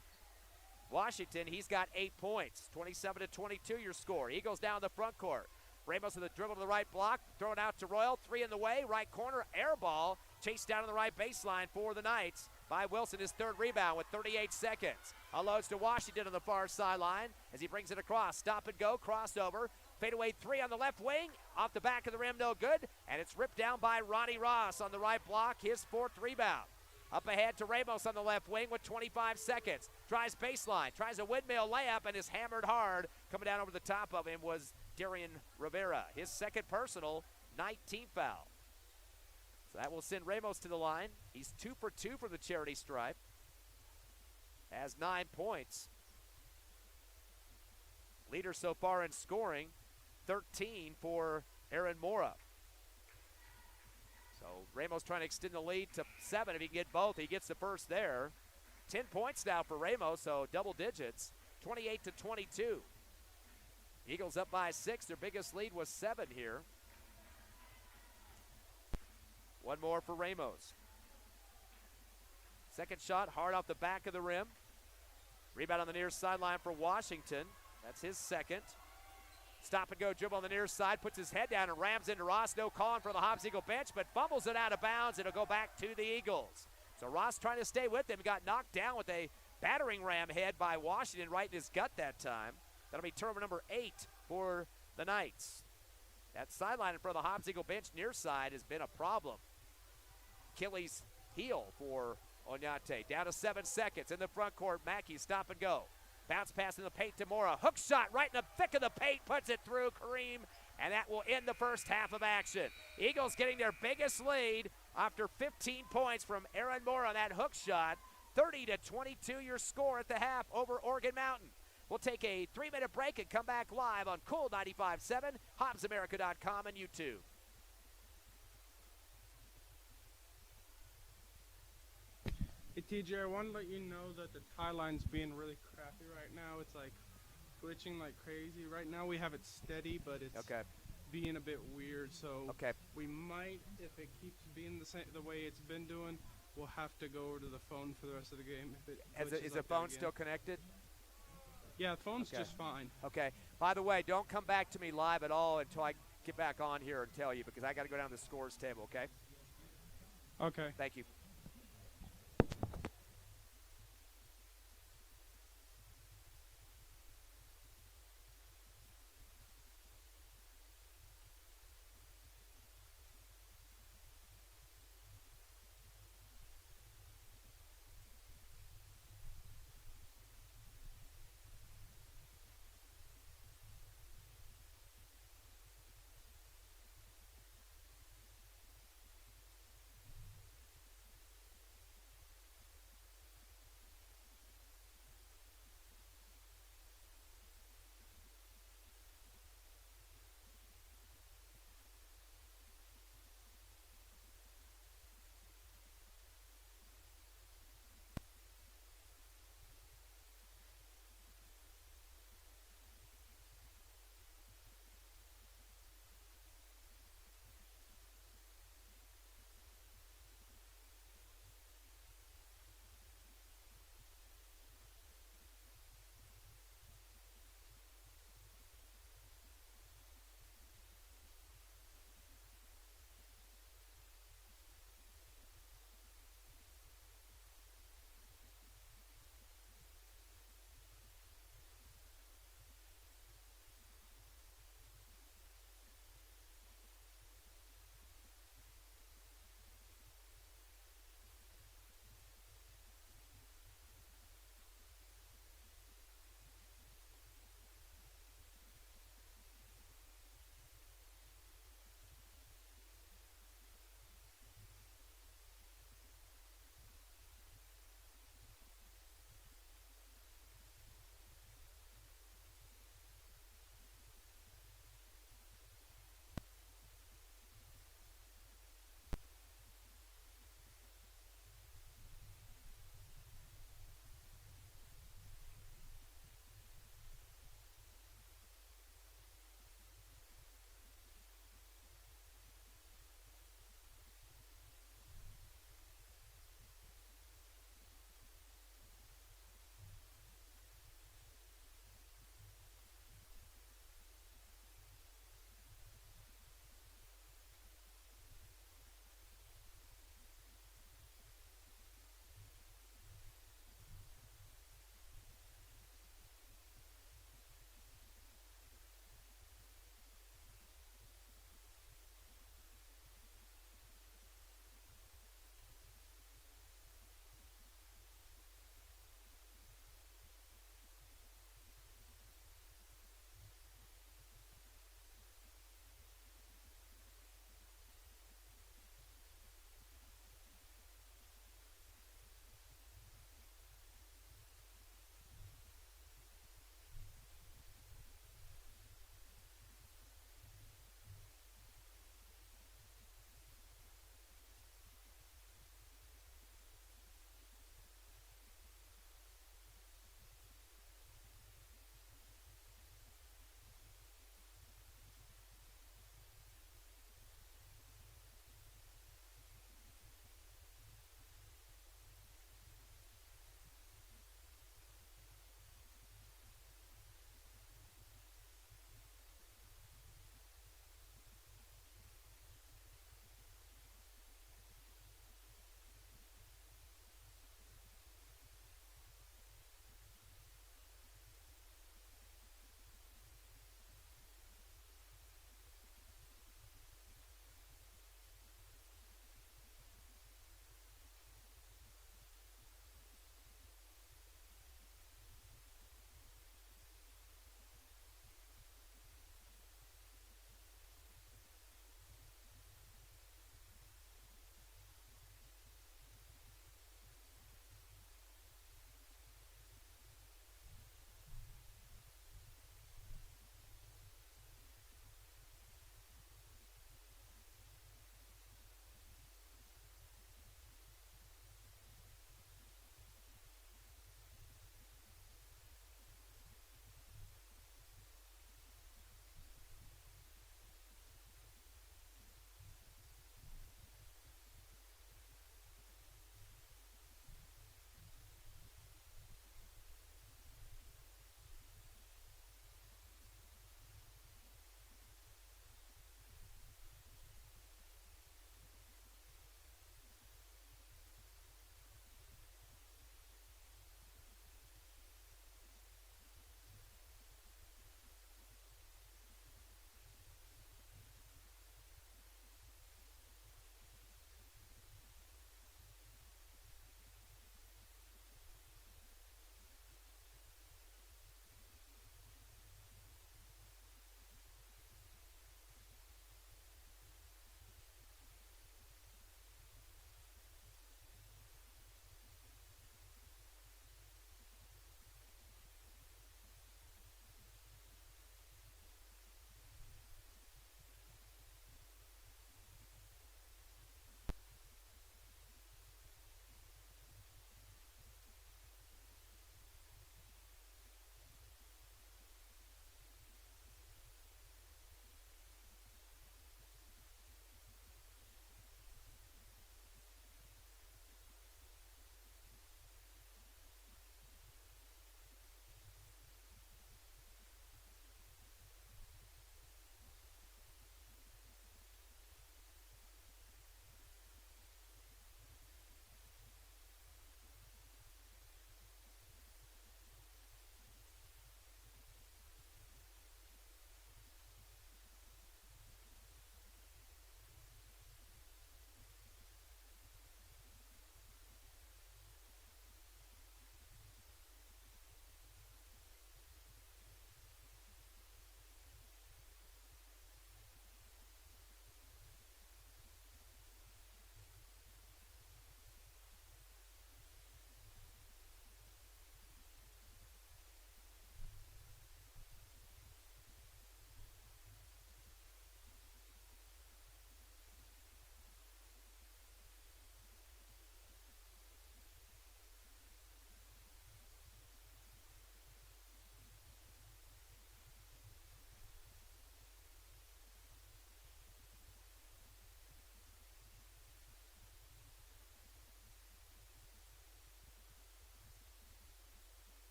Washington. He's got 8 points. 27-22 your score. Eagles down the front court. Ramos with a dribble to the right block, thrown out to Royal. 3 in the way, right corner, air ball. Chased down on the right baseline for the Knights by Wilson, his 3rd rebound with 38 seconds. Unloads to Washington on the far sideline as he brings it across. Stop and go, crossover. Fadeaway 3 on the left wing. Off the back of the rim, no good. And it's ripped down by Ronnie Ross on the right block, his 4th rebound. Up ahead to Ramos on the left wing with 25 seconds. Drives baseline, tries a windmill layup, and is hammered hard. Coming down over the top of him was Darian Rivera. His 2nd personal, 19th foul. So that will send Ramos to the line. He's 2 for 2 from the charity stripe. Has 9 points. Leader so far in scoring, 13 for Aaron Mora. So Ramos trying to extend the lead to 7. If he can get both, he gets the first there. 10 points now for Ramos, so double digits, 28-22. Eagles up by 6. Their biggest lead was 7 here. One more for Ramos. Second shot, hard off the back of the rim. Rebound on the near sideline for Washington. That's his 2nd. Stop and go dribble on the near side, puts his head down and rams into Ross. No calling for the Hobbs Eagle bench, but fumbles it out of bounds. It'll go back to the Eagles. So Ross trying to stay with him. Got knocked down with a battering ram head by Washington right in his gut that time. That'll be turnover number 8 for the Knights. That sideline in front of the Hobbs Eagle bench near side has been a problem. Achilles heel for Oñate. Down to 7 seconds in the front court. Mackey stop and go. Bounce pass in the paint to Mora. Hook shot right in the thick of the paint. Puts it through Kareem. And that will end the first half of action. Eagles getting their biggest lead after 15 points from Aaron Mora on that hook shot. 30-22 your score at the half over Oregon Mountain. We'll take a 3-minute break and come back live on Cool 95.7, HobbsAmerica.com, and YouTube. Hey TJ, I want to let you know that the tie line's being really crappy right now. It's like glitching like crazy. Right now we have it steady, but it's being a bit weird. So we might, if it keeps being the way it's been doing, we'll have to go over to the phone for the rest of the game. If it Is the phone still connected? Yeah, the phone's just fine. Okay. By the way, don't come back to me live at all until I get back on here and tell you, because I got to go down to the scores table, okay? Okay. Thank you.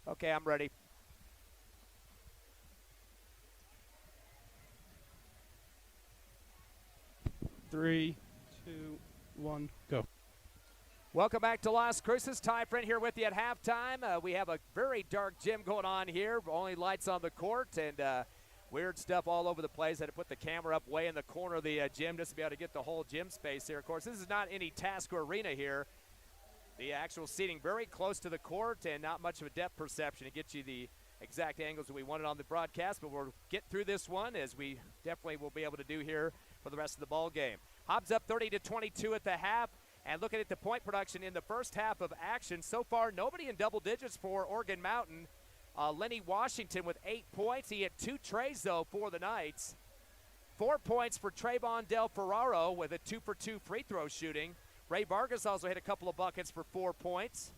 Okay, I'm ready. Three, two, one, go. Welcome back to Las Cruces. Ty Friend here with you at halftime. We have a very dark gym going on here. Only lights on the court and weird stuff all over the place. I had to put the camera up way in the corner of the gym just to be able to get the whole gym space here. Of course, this is not any task or arena here. The actual seating very close to the court and not much of a depth perception to get you the exact angles that we wanted on the broadcast. But we'll get through this one as we definitely will be able to do here for the rest of the ball game. Hobbs up 30-22 at the half. And looking at the point production in the first half of action, so far nobody in double digits for Oregon Mountain. Lenny Washington with 8 points. He had 2 trays, though, for the Knights. 4 points for Trayvon Del Ferraro with a 2-for-2 free throw shooting. Ray Vargas also hit a couple of buckets for 4 points.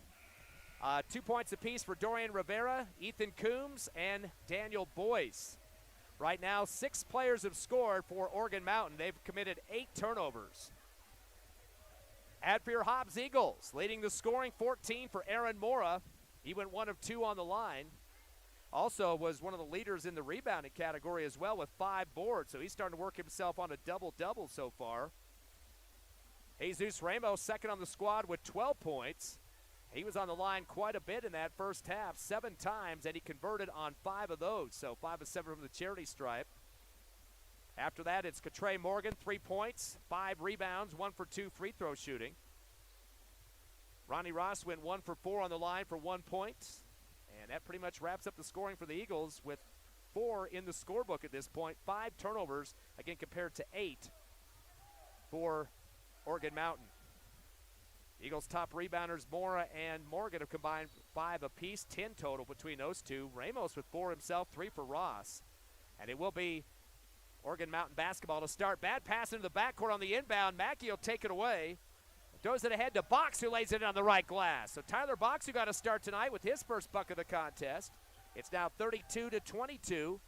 2 points apiece for Dorian Rivera, Ethan Coombs, and Daniel Boyce. Right now, 6 players have scored for Oregon Mountain. They've committed 8 turnovers. Add for your Hobbs Eagles, leading the scoring, 14 for Aaron Mora. He went 1 of 2 on the line. Also was one of the leaders in the rebounding category as well with 5 boards, so he's starting to work himself on a double-double so far. Jesus Ramos, second on the squad with 12 points. He was on the line quite a bit in that first half, 7 times, and he converted on 5 of those, so 5 of 7 from the charity stripe. After that, it's Katre Morgan, 3 points, 5 rebounds, 1 for 2 free throw shooting. Ronnie Ross went 1 for 4 on the line for 1 point. And that pretty much wraps up the scoring for the Eagles with 4 in the scorebook at this point. 5 turnovers, again, compared to 8 for Oregon Mountain. Eagles' top rebounders, Mora and Morgan, have combined 5 apiece, 10 total between those two. Ramos with 4 himself, 3 for Ross. And it will be Oregon Mountain basketball to start. Bad pass into the backcourt on the inbound. Mackey will take it away. Throws it ahead to Box, who lays it on the right glass. So Tyler Box, who got a start tonight with his first bucket of the contest. It's now 32-22.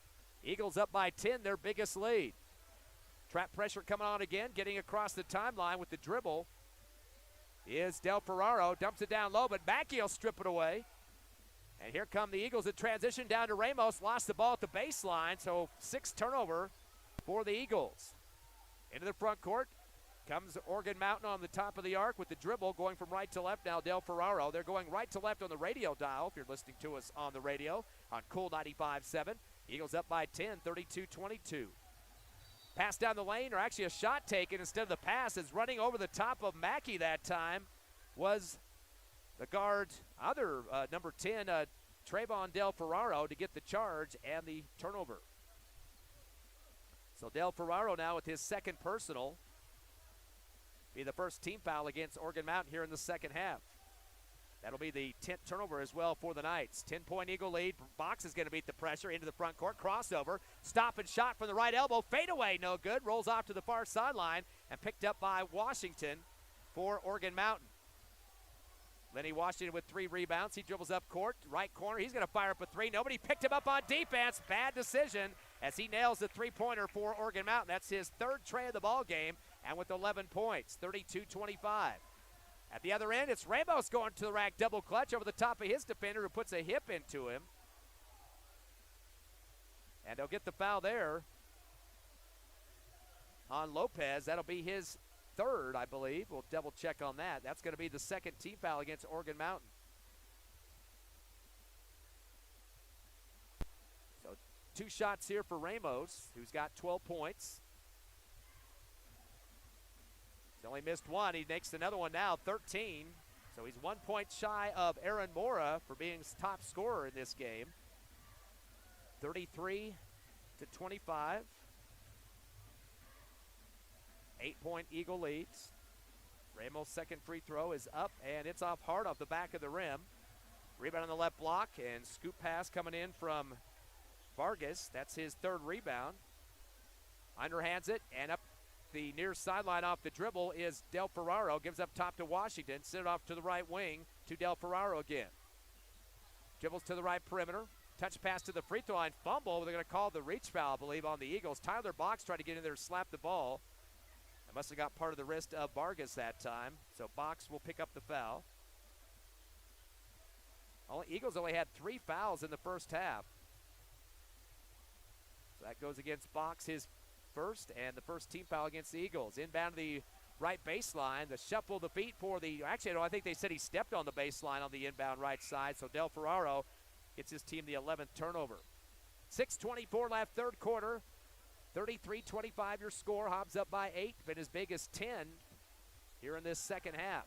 Eagles up by 10, their biggest lead. Trap pressure coming on again, getting across the timeline with the dribble is Del Ferraro. Dumps it down low, but Mackey will strip it away. And here come the Eagles in transition down to Ramos. Lost the ball at the baseline, so 6 turnover for the Eagles. Into the front court comes Oregon Mountain on the top of the arc with the dribble going from right to left now, Del Ferraro. They're going right to left on the radio dial if you're listening to us on the radio on Cool 95.7. Eagles up by 10, 32-22. Pass down the lane, or actually a shot taken instead of the pass, is running over the top of Mackey that time was the guard, number 10, Trayvon Del Ferraro, to get the charge and the turnover. So Del Ferraro now with his second personal. Be the first team foul against Oregon Mountain here in the second half. That'll be the 10th turnover as well for the Knights. 10-point Eagle lead. Box is going to beat the pressure into the front court. Crossover. Stop and shot from the right elbow. Fade away, no good. Rolls off to the far sideline and picked up by Washington for Oregon Mountain. Lenny Washington with 3 rebounds. He dribbles up court, right corner. He's going to fire up a 3. Nobody picked him up on defense. Bad decision as he nails the 3-pointer for Oregon Mountain. That's his 3rd tray of the ball game, and with 11 points, 32-25. At the other end, it's Ramos going to the rack, double clutch over the top of his defender who puts a hip into him. And they'll get the foul there on Lopez. That'll be his 3rd, I believe. We'll double check on that. That's going to be the 2nd team foul against Oregon Mountain. So 2 shots here for Ramos, who's got 12 points. He's only missed 1. He makes another one now, 13. So he's 1 point shy of Aaron Mora for being top scorer in this game. 33-25. 8-point Eagle leads. Ramos' second free throw is up, and it's off hard off the back of the rim. Rebound on the left block, and scoop pass coming in from Vargas. That's his 3rd rebound. Underhands it, and up the near sideline off the dribble is Del Ferraro. Gives up top to Washington. Sent it off to the right wing to Del Ferraro again. Dribbles to the right perimeter. Touch pass to the free throw line. Fumble. They're going to call the reach foul, I believe, on the Eagles. Tyler Box tried to get in there and slap the ball. It must have got part of the wrist of Vargas that time. So Box will pick up the foul. Eagles only had 3 fouls in the first half. So that goes against Box, his first, and the first team foul against the Eagles. Inbound to the right baseline, the shuffle of the feet for the, actually, no, I think they said he stepped on the baseline on the inbound right side, so Del Ferraro gets his team the 11th turnover. 6:24 left, third quarter. 33-25 your score. Hobbs up by 8, been as big as 10 here in this second half.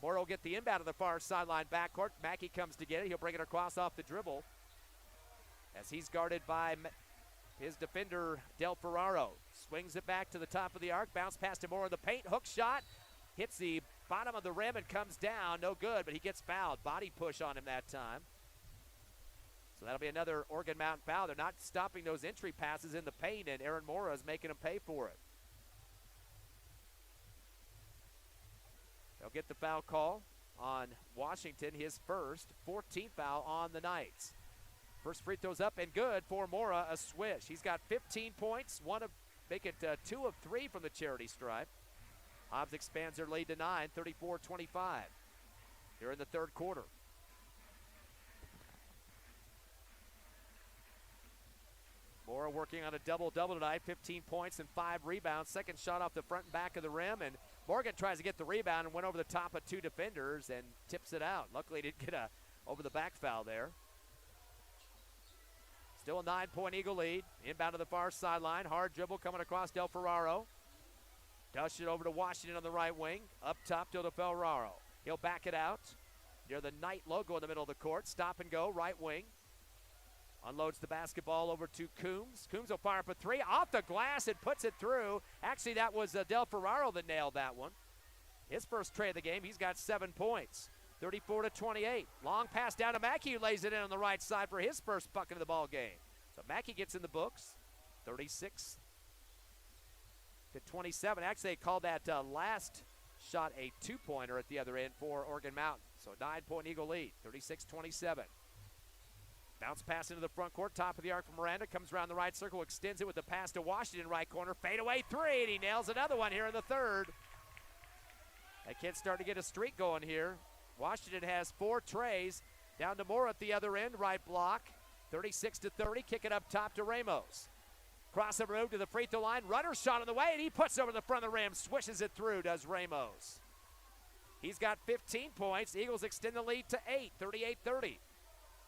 Moore will get the inbound to the far sideline backcourt. Mackey comes to get it. He'll bring it across off the dribble as he's guarded by his defender, Del Ferraro. Swings it back to the top of the arc. Bounce pass to Moore in the paint. Hook shot. Hits the bottom of the rim and comes down. No good, but he gets fouled. Body push on him that time. So that'll be another Oregon Mountain foul. They're not stopping those entry passes in the paint, and Aaron Mora is making them pay for it. They'll get the foul call on Washington, his first, 14th foul on the Knights. First free throw's up and good for Mora, a swish. He's got 15 points, make it 2 of 3 from the charity stripe. Hobbs expands their lead to 9, 34-25. Here in the third quarter. Mora working on a double-double tonight, 15 points and 5 rebounds. Second shot off the front and back of the rim, and Morgan tries to get the rebound and went over the top of 2 defenders and tips it out. Luckily, he didn't get a over-the-back foul there. Still a 9-point Eagle lead. Inbound to the far sideline. Hard dribble coming across Del Ferraro. Dush it over to Washington on the right wing. Up top to Del Ferraro. He'll back it out near the Knight logo in the middle of the court. Stop and go, right wing. Unloads the basketball over to Coombs. Coombs will fire up a 3 off the glass and puts it through. Actually, that was Del Ferraro that nailed that one. His first tray of the game, he's got 7 points. 34-28. Long pass down to Mackey, who lays it in on the right side for his first bucket of the ball game. So Mackey gets in the books. 36-27. Actually, they called that last shot a 2-pointer at the other end for Oregon Mountain. So 9-point Eagle lead, 36-27. Bounce pass into the front court, top of the arc from Miranda, comes around the right circle, extends it with the pass to Washington, right corner, fadeaway 3, and he nails another one here in the third. That kid's starting to get a streak going here. Washington has 4 trays, down to Moore at the other end, right block, 36-30, kick it up top to Ramos. Crossover move to the free throw line, runner shot on the way, and he puts it over the front of the rim, swishes it through, does Ramos. He's got 15 points, Eagles extend the lead to 8, 38-30.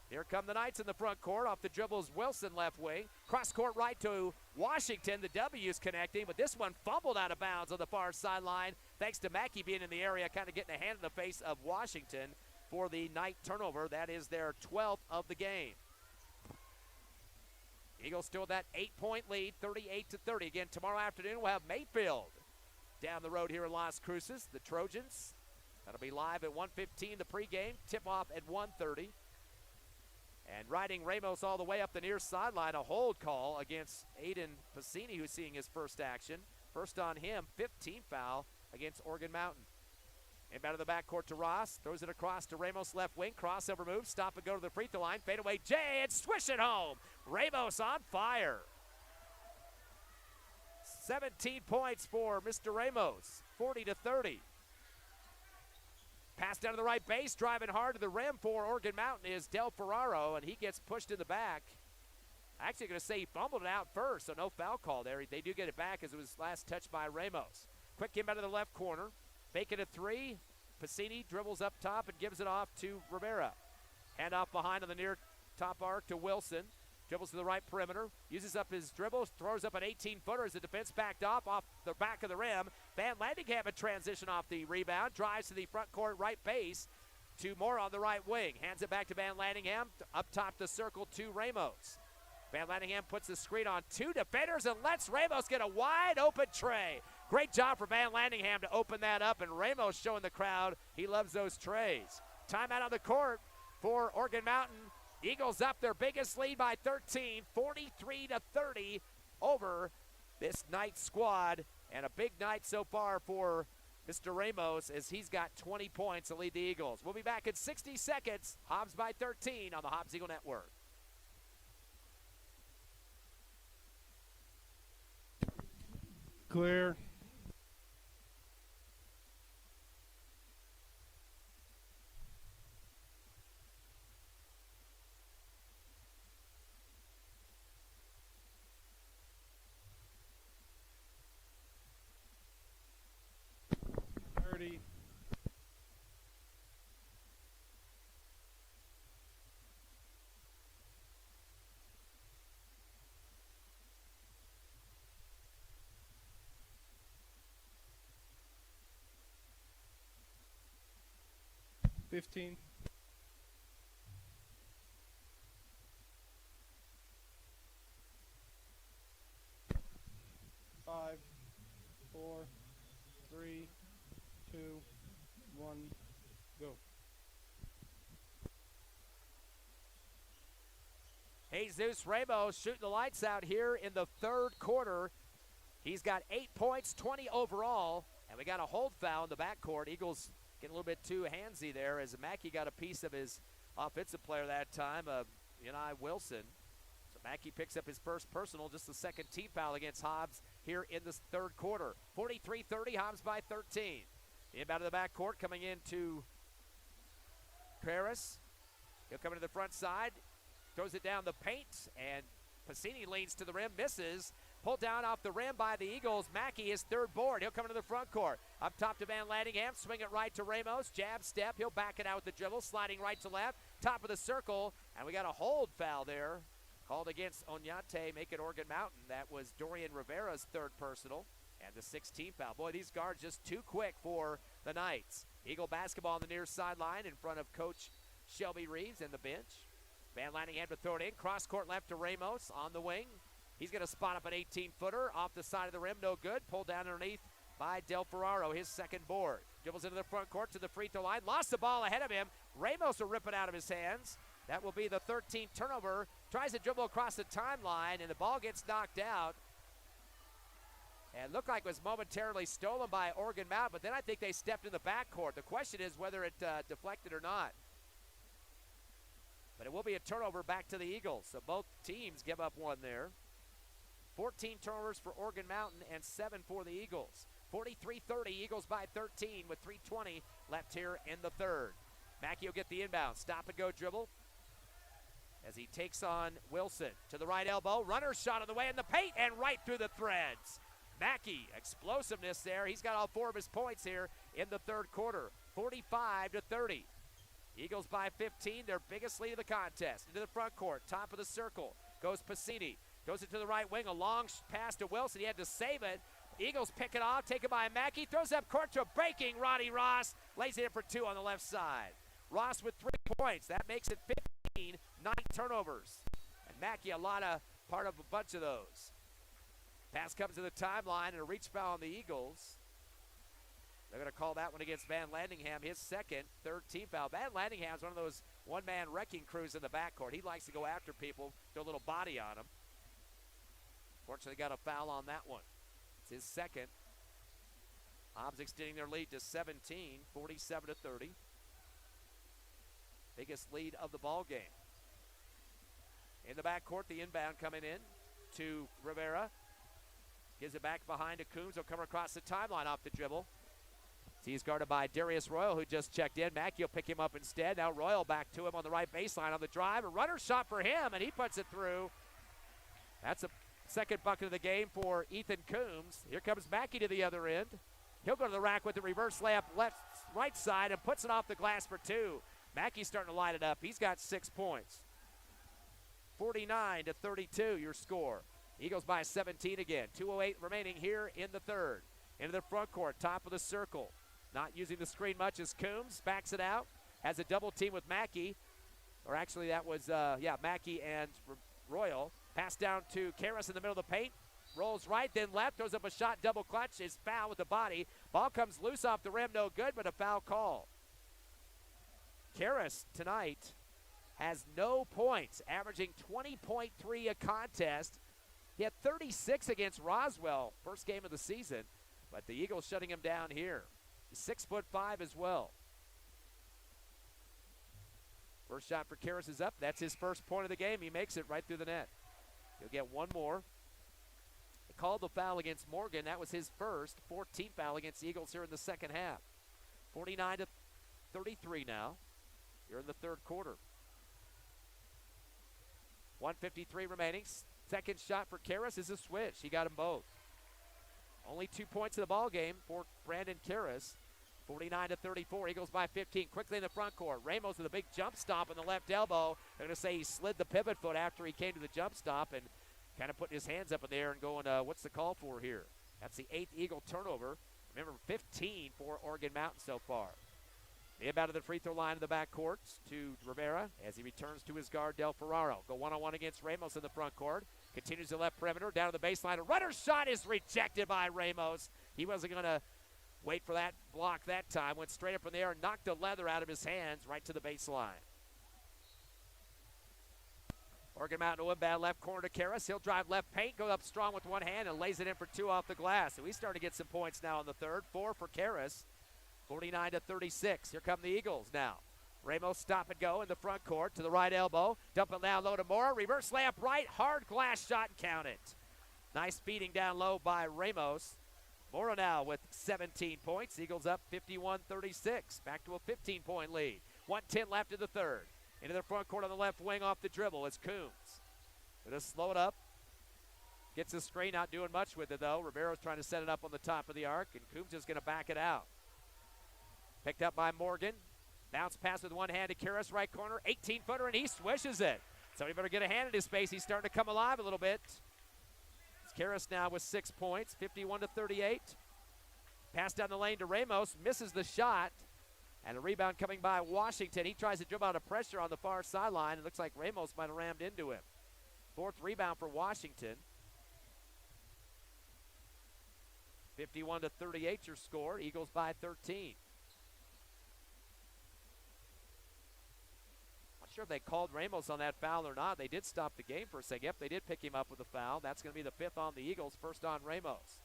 Here come the Knights in the front court. Off the dribbles, Wilson left wing. Cross court right to Washington. The W's connecting, but this one fumbled out of bounds on the far sideline. Thanks to Mackey being in the area, kind of getting a hand in the face of Washington for the Knight turnover. That is their 12th of the game. Eagles still that 8-point lead, 38-30. Again, tomorrow afternoon we'll have Mayfield down the road here in Las Cruces. The Trojans, that'll be live at 1:15, the pregame. Tip-off at 1:30. And riding Ramos all the way up the near sideline, a hold call against Aiden Pacini, who's seeing his first action. First on him, 15th foul against Oregon Mountain. Inbound to the backcourt to Ross, throws it across to Ramos left wing, crossover move, stop and go to the free throw line, fadeaway Jay, and swish it home. Ramos on fire. 17 points for Mr. Ramos, 40-30. Pass down to the right base, driving hard to the rim for Oregon Mountain is Del Ferraro, and he gets pushed in the back. Actually going to say he fumbled it out first, so no foul call there. They do get it back as it was last touched by Ramos. Quick inbound to the left corner. Faking a 3. Pacini dribbles up top and gives it off to Rivera. Hand off behind on the near top arc to Wilson. Dribbles to the right perimeter, uses up his dribble, throws up an 18-footer as the defense backed off the back of the rim. Van Landingham in transition off the rebound, drives to the front court right base to Moore on the right wing. Hands it back to Van Landingham, up top the circle to Ramos. Van Landingham puts the screen on 2 defenders and lets Ramos get a wide open tray. Great job for Van Landingham to open that up, and Ramos showing the crowd he loves those trays. Timeout on the court for Oregon Mountain. Eagles up their biggest lead by 13, 43-30 over this Knight squad. And a big night so far for Mr. Ramos as he's got 20 points to lead the Eagles. We'll be back in 60 seconds. Hobbs by 13 on the Hobbs Eagle Network. Clear. 15. Five, 4, 3, 2, 1, go. Jesus Ramos shooting the lights out here in the third quarter. He's got 8 points, 20 overall, and we got a hold foul in the backcourt. Eagles getting a little bit too handsy there as Mackey got a piece of his offensive player that time, Unai Wilson. So Mackey picks up his first personal, just the second team foul against Hobbs here in this third quarter. 43-30, Hobbs by 13. The inbound of the backcourt coming into Paris. He'll come into the front side, throws it down the paint, and Pacini leans to the rim, misses. Pulled down off the rim by the Eagles. Mackey, his third board. He'll come into the front court. Up top to Van Landingham. Swing it right to Ramos. Jab step. He'll back it out with the dribble. Sliding right to left. Top of the circle. And we got a hold foul there. Called against Oñate. Make it Oregon Mountain. That was Dorian Rivera's third personal. And the 16th foul. Boy, these guards just too quick for the Knights. Eagle basketball on the near sideline in front of Coach Shelby Reeves and the bench. Van Landingham to throw it in. Cross court left to Ramos on the wing. He's going to spot up an 18-footer off the side of the rim. No good. Pulled down underneath by Del Ferraro, his second board. Dribbles into the front court to the free throw line. Lost the ball ahead of him. Ramos will rip it out of his hands. That will be the 13th turnover. Tries to dribble across the timeline, and the ball gets knocked out. And looked like it was momentarily stolen by Oregon Mountain, but then I think they stepped in the backcourt. The question is whether it deflected or not. But it will be a turnover back to the Eagles. So both teams give up one there. 14 turnovers for Oregon Mountain and 7 for the Eagles. 43-30, Eagles by 13 with 3:20 left here in the third. Mackey will get the inbound. Stop and go dribble as he takes on Wilson. To the right elbow. Runner shot on the way in the paint and right through the threads. Mackey, explosiveness there. He's got all 4 of his points here in the third quarter. 45-30. Eagles by 15, their biggest lead of the contest. Into the front court, top of the circle. Goes Pacini. Goes it to the right wing, a long pass to Wilson. He had to save it. Eagles pick it off, taken by Mackey. Throws up court to a breaking Roddy Ross. Lays it in for 2 on the left side. Ross with 3 points. That makes it 15, 9 turnovers. And Mackey, part of a bunch of those. Pass comes to the timeline and a reach foul on the Eagles. They're going to call that one against Van Landingham, his second, third team foul. Van Landingham's one of those one-man wrecking crews in the backcourt. He likes to go after people, throw a little body on them. Fortunately, got a foul on that one. It's his second. Hobbs extending their lead to 17, 47-30. Biggest lead of the ball game. In the backcourt, the inbound coming in to Rivera. Gives it back behind to Coombs. He'll come across the timeline off the dribble. He's guarded by Darius Royal, who just checked in. Mackey will pick him up instead. Now Royal back to him on the right baseline on the drive. A runner shot for him, and he puts it through. That's a second bucket of the game for Ethan Coombs. Here comes Mackey to the other end. He'll go to the rack with the reverse layup right side and puts it off the glass for 2. Mackey's starting to light it up. He's got 6 points. 49-32, your score. Eagles by 17 again. 2:08 remaining here in the third. Into the front court, top of the circle. Not using the screen much as Coombs backs it out. Has a double team with Mackey. Or actually that was, Mackey and Royal. Pass down to Karras in the middle of the paint. Rolls right, then left. Throws up a shot, double clutch. Is foul with the body. Ball comes loose off the rim, no good, but a foul call. Karras tonight has no points, averaging 20.3 a contest. He had 36 against Roswell, first game of the season. But the Eagles shutting him down here. He's 6'5" as well. First shot for Karras is up. That's his first point of the game. He makes it right through the net. He'll get one more. They called the foul against Morgan. That was his first 14th foul against the Eagles here in the second half. 49-33 now. Here in the third quarter. 1:53 remaining. Second shot for Karras is a switch. He got them both. Only 2 points in the ball game for Brandon Karras. 49-34. Eagles by 15. Quickly in the front court. Ramos with a big jump stop on the left elbow. They're going to say he slid the pivot foot after he came to the jump stop and kind of putting his hands up in the air and going, what's the call for here? That's the 8th Eagle turnover. Remember, 15 for Oregon Mountain so far. Inbound to the free throw line in the backcourt to Rivera as he returns to his guard, Del Ferraro. Go one-on-one against Ramos in the front court. Continues the left perimeter, down to the baseline. A runner's shot is rejected by Ramos. He wasn't going to wait for that block that time. Went straight up in the air and knocked the leather out of his hands right to the baseline. Oregon Mountain inbound left corner to Karras. He'll drive left paint, go up strong with one hand, and lays it in for two off the glass. So he's starting to get some points now in the third. 4 for Karras. 49-36. Here come the Eagles now. Ramos stop and go in the front court to the right elbow. Dump it down low to Mora. Reverse layup right. Hard glass shot and count it. Nice feeding down low by Ramos. Mora now with 17 points. Eagles up 51-36. Back to a 15-point lead. 1:10 left in the third. Into the front court on the left wing off the dribble is Coombs. Going to slow it up. Gets a screen, not doing much with it though. Rivero's trying to set it up on the top of the arc, and Coombs is going to back it out. Picked up by Morgan. Bounce pass with one hand to Karras, right corner. 18-footer, and he swishes it. So he better get a hand in his face. He's starting to come alive a little bit. It's Karras now with 6 points, 51-38. Pass down the lane to Ramos, misses the shot. And a rebound coming by Washington. He tries to dribble out of pressure on the far sideline. It looks like Ramos might have rammed into him. 4th rebound for Washington. 51-38 your score. Eagles by 13. Not sure if they called Ramos on that foul or not. They did stop the game for a second. Yep, they did pick him up with a foul. That's going to be the 5th on the Eagles, 1st on Ramos.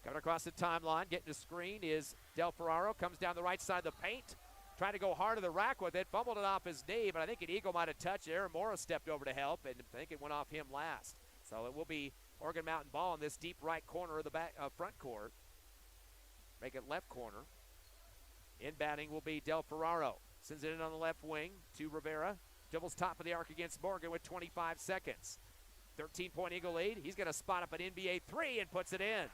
Coming across the timeline, getting a screen is Del Ferraro. Comes down the right side of the paint. Trying to go hard to the rack with it. Fumbled it off his knee, but I think an Eagle might have touched it. Aaron Mora stepped over to help, and I think it went off him last. So it will be Oregon Mountain ball in this deep right corner of the front court. Make it left corner. Inbounding will be Del Ferraro. Sends it in on the left wing to Rivera. Dribbles top of the arc against Morgan with 25 seconds. 13-point Eagle lead. He's going to spot up an NBA 3 and puts it in.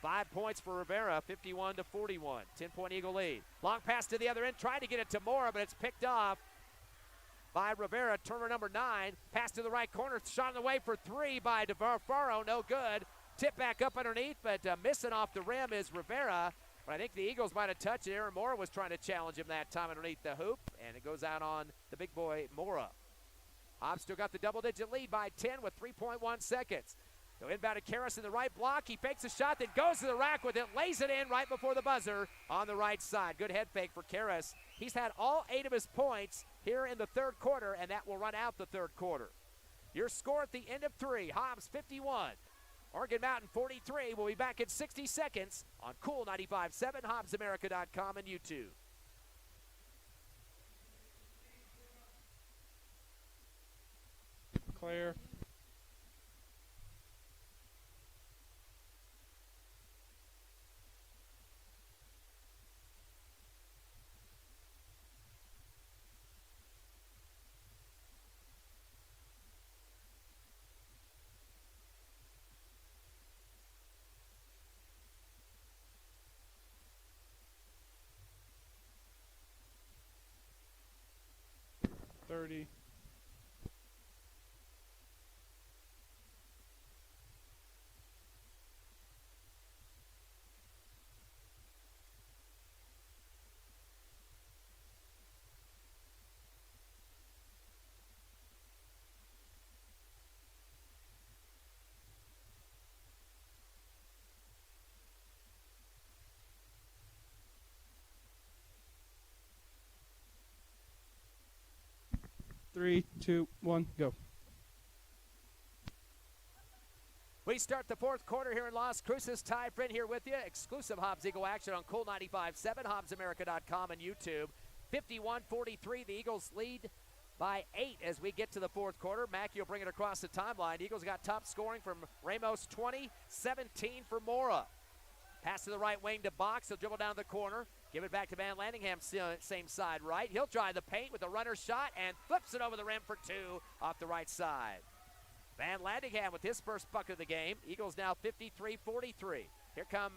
5 points for Rivera, 51-41. 10-point Eagle lead. Long pass to the other end. Tried to get it to Mora, but it's picked off by Rivera. Turner number 9. Pass to the right corner. Shot away for 3 by DeFaro. No good. Tip back up underneath, but missing off the rim is Rivera. But I think the Eagles might have touched it. Aaron Mora was trying to challenge him that time underneath the hoop, and it goes out on the big boy Mora. Hobbs still got the double-digit lead by 10 with 3.1 seconds. So inbound to Karras in the right block. He fakes a shot, then goes to the rack with it, lays it in right before the buzzer on the right side. Good head fake for Karras. He's had all 8 of his points here in the third quarter, and that will run out the third quarter. Your score at the end of 3, Hobbs 51. Oregon Mountain 43. We'll be back in 60 seconds on Cool 95.7, HobbsAmerica.com, and YouTube. Clear. $30. Three, two, one, go. We start the fourth quarter here in Las Cruces. Ty Friend here with you. Exclusive Hobbs Eagle action on Cool 95.7, HobbsAmerica.com, and YouTube. 51-43, the Eagles lead by 8 as we get to the fourth quarter. Mackey will bring it across the timeline. Eagles got top scoring from Ramos, 20, 17 for Mora. Pass to the right wing to Box. He'll dribble down the corner. Give it back to Van Landingham, same side right. He'll drive the paint with a runner shot and flips it over the rim for 2 off the right side. Van Landingham with his first bucket of the game. Eagles now 53-43. Here come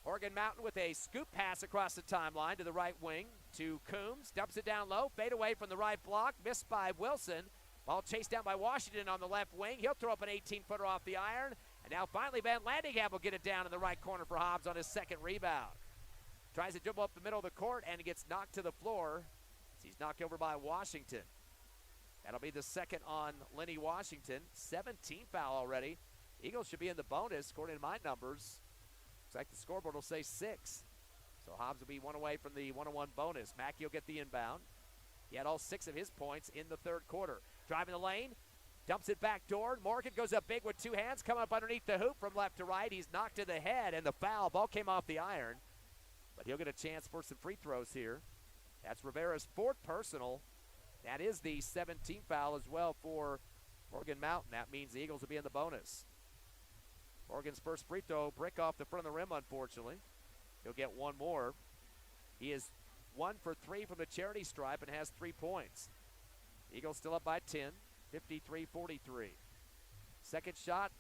Oregon Mountain with a scoop pass across the timeline to the right wing to Coombs. Dumps it down low. Fade away from the right block. Missed by Wilson. Ball chased down by Washington on the left wing. He'll throw up an 18-footer off the iron. And now finally Van Landingham will get it down in the right corner for Hobbs on his second rebound. Tries to dribble up the middle of the court and gets knocked to the floor. He's knocked over by Washington. That'll be the second on Lenny Washington. 17 foul already. Eagles should be in the bonus, according to my numbers. Looks like the scoreboard will say 6. So Hobbs will be one away from the 1-on-1 bonus. Mackey will get the inbound. He had all 6 of his points in the third quarter. Driving the lane, dumps it back door. Morgan goes up big with 2 hands, coming up underneath the hoop from left to right. He's knocked to the head, and the foul. Ball came off the iron. But he'll get a chance for some free throws here. That's Rivera's 4th personal. That is the 17th foul as well for Morgan Mountain. That means the Eagles will be in the bonus. Morgan's first free throw, brick off the front of the rim, unfortunately. He'll get one more. He is 1 for 3 from the charity stripe and has 3 points. Eagles still up by 10, 53-43. Second shot,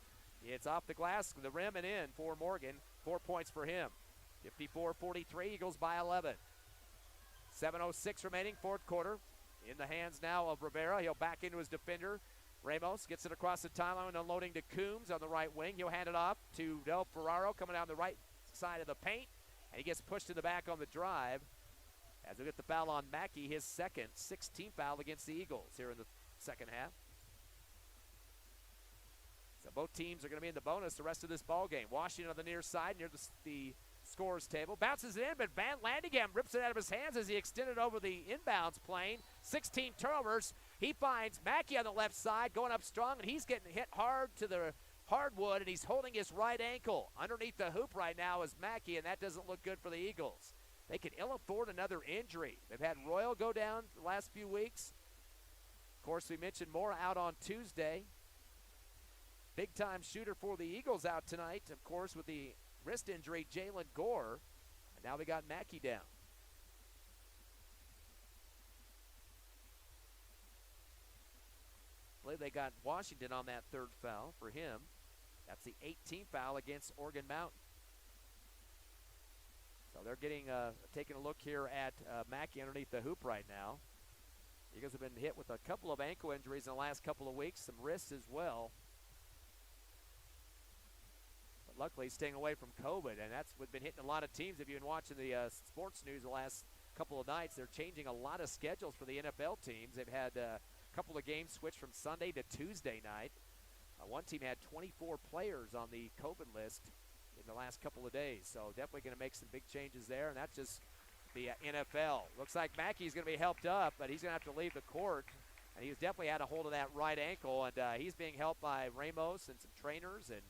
it's off the glass, the rim and in for Morgan. 4 points for him. 54-43, Eagles by 11. 7:06 remaining, fourth quarter. In the hands now of Rivera. He'll back into his defender. Ramos gets it across the timeline, unloading to Coombs on the right wing. He'll hand it off to Del Ferraro coming down the right side of the paint. And he gets pushed in the back on the drive. As we get the foul on Mackey, his second, 16th foul against the Eagles here in the second half. So both teams are going to be in the bonus the rest of this ball game. Washington on the near side near the scores table. Bounces it in, but Van Landingham rips it out of his hands as he extended over the inbounds plane. 16 turnovers. He finds Mackey on the left side going up strong, and he's getting hit hard to the hardwood, and he's holding his right ankle. Underneath the hoop right now is Mackey, and that doesn't look good for the Eagles. They could ill afford another injury. They've had Royal go down the last few weeks. Of course, we mentioned Moore out on Tuesday. Big-time shooter for the Eagles out tonight, of course, with the wrist injury, Jalen Gore. And now they got Mackey down. I believe they got Washington on that third foul for him. That's the 18th foul against Oregon Mountain. So they're getting taking a look here at Mackey underneath the hoop right now. Eagles have been hit with a couple of ankle injuries in the last couple of weeks, some wrists as well. But luckily staying away from COVID, and that's what's been hitting a lot of teams. If you've been watching the sports news the last couple of nights, they're changing a lot of schedules for the NFL teams. They've had a couple of games switched from Sunday to Tuesday night. One team had 24 players on the COVID list in the last couple of days, so definitely going to make some big changes there, and that's just the NFL. Looks like Mackey's going to be helped up, but he's going to have to leave the court, and he's definitely had a hold of that right ankle, and he's being helped by Ramos and some trainers and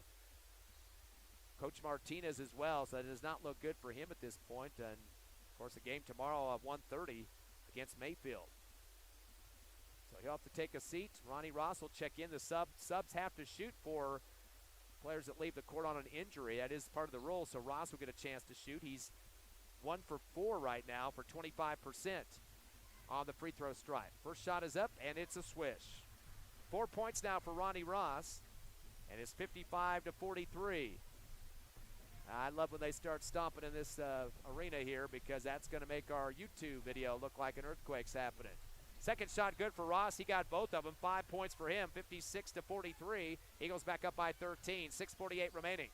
Coach Martinez as well, so it does not look good for him at this point. And of course, the game tomorrow at 1:30 against Mayfield. So he'll have to take a seat. Ronnie Ross will check in. The subs have to shoot for players that leave the court on an injury. That is part of the rule, so Ross will get a chance to shoot. He's 1 for 4 right now for 25% on the free throw stripe. First shot is up, and it's a swish. 4 points now for Ronnie Ross, and it's 55-43. I love when they start stomping in this arena here, because that's going to make our YouTube video look like an earthquake's happening. Second shot good for Ross. He got both of them. 5 points for him, 56-43. Eagles back up by 13, 6:48 remaining.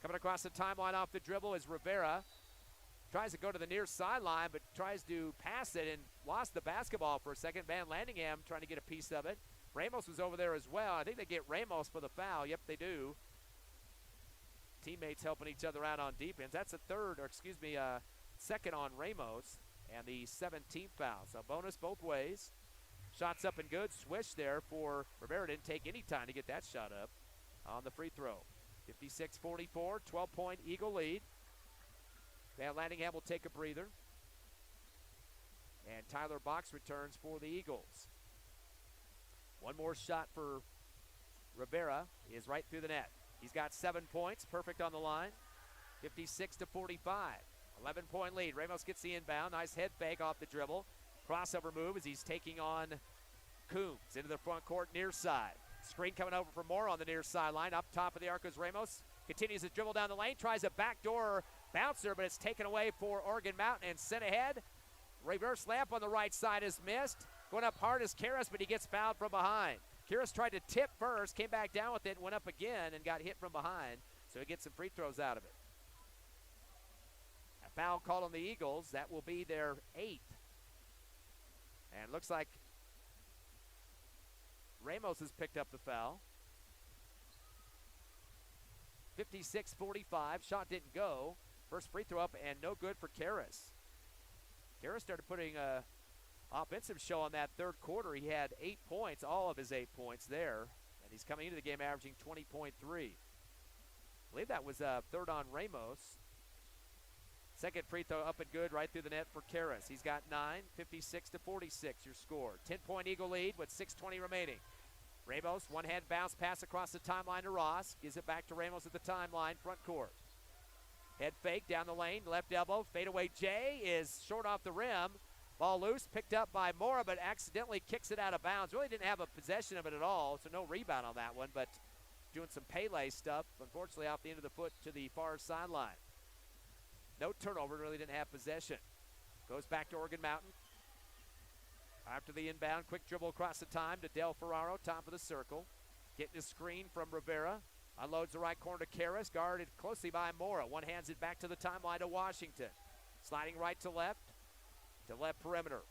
Coming across the timeline off the dribble is Rivera. Tries to go to the near sideline, but tries to pass it and lost the basketball for a second. Van Landingham trying to get a piece of it. Ramos was over there as well. I think they get Ramos for the foul. Yep, they do. Teammates helping each other out on defense. That's a second on Ramos, and the 17th foul. So bonus both ways. Shots up and good. Swish there for Rivera. Didn't take any time to get that shot up on the free throw. 56-44, 12-point Eagle lead. Van Landingham will take a breather. And Tyler Box returns for the Eagles. One more shot for Rivera is right through the net. He's got 7 points, perfect on the line. 56-45, 11-point lead. Ramos gets the inbound, nice head fake off the dribble. Crossover move as he's taking on Coombs into the front court near side. Screen coming over for Moore on the near sideline. Up top of the arc is Ramos. Continues to dribble down the lane, tries a backdoor bouncer, but it's taken away for Oregon Mountain and sent ahead. Reverse layup on the right side is missed. Going up hard is Karras, but he gets fouled from behind. Karras tried to tip first, came back down with it, went up again, and got hit from behind. So he gets some free throws out of it. foul called on the Eagles. That will be their 8th. And looks like Ramos has picked up the foul. 56-45. Shot didn't go. First free throw up and no good for Karras. Karras started putting a offensive show on that third quarter. He had 8 points, all of his 8 points there. And he's coming into the game averaging 20.3. I believe that was third on Ramos. Second free throw up and good right through the net for Karras. He's got 9, 56-46 your score. 10-point Eagle lead with 6:20 remaining. Ramos, one-hand bounce pass across the timeline to Ross. Gives it back to Ramos at the timeline, front court. Head fake down the lane, left elbow, fadeaway J is short off the rim. Ball loose, picked up by Mora, but accidentally kicks it out of bounds. Really didn't have a possession of it at all, so no rebound on that one, but doing some Pele stuff, unfortunately off the end of the foot to the far sideline. No turnover, really didn't have possession. Goes back to Oregon Mountain. After the inbound, quick dribble across the time to Del Ferraro, top of the circle. Getting a screen from Rivera. Unloads the right corner to Karras, guarded closely by Mora. One hands it back to the timeline to Washington. Sliding right to left perimeter.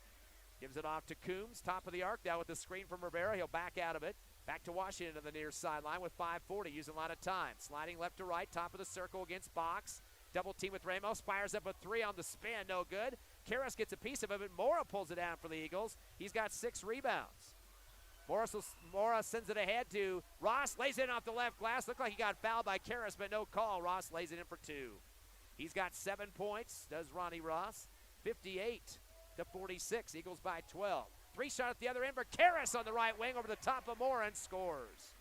Gives it off to Coombs, top of the arc. Now with the screen from Rivera, he'll back out of it. Back to Washington on the near sideline with 5:40, using a lot of time. Sliding left to right, top of the circle against Box. Double team with Ramos, fires up a 3 on the spin, no good. Karras gets a piece of it, but Mora pulls it down for the Eagles. He's got 6 rebounds. Mora sends it ahead to Ross, lays it in off the left glass. Looked like he got fouled by Karras, but no call. Ross lays it in for 2. He's got 7 points, does Ronnie Ross. 58-46, Eagles by 12. 3 shot at the other end for Karras on the right wing over the top of Mora and scores.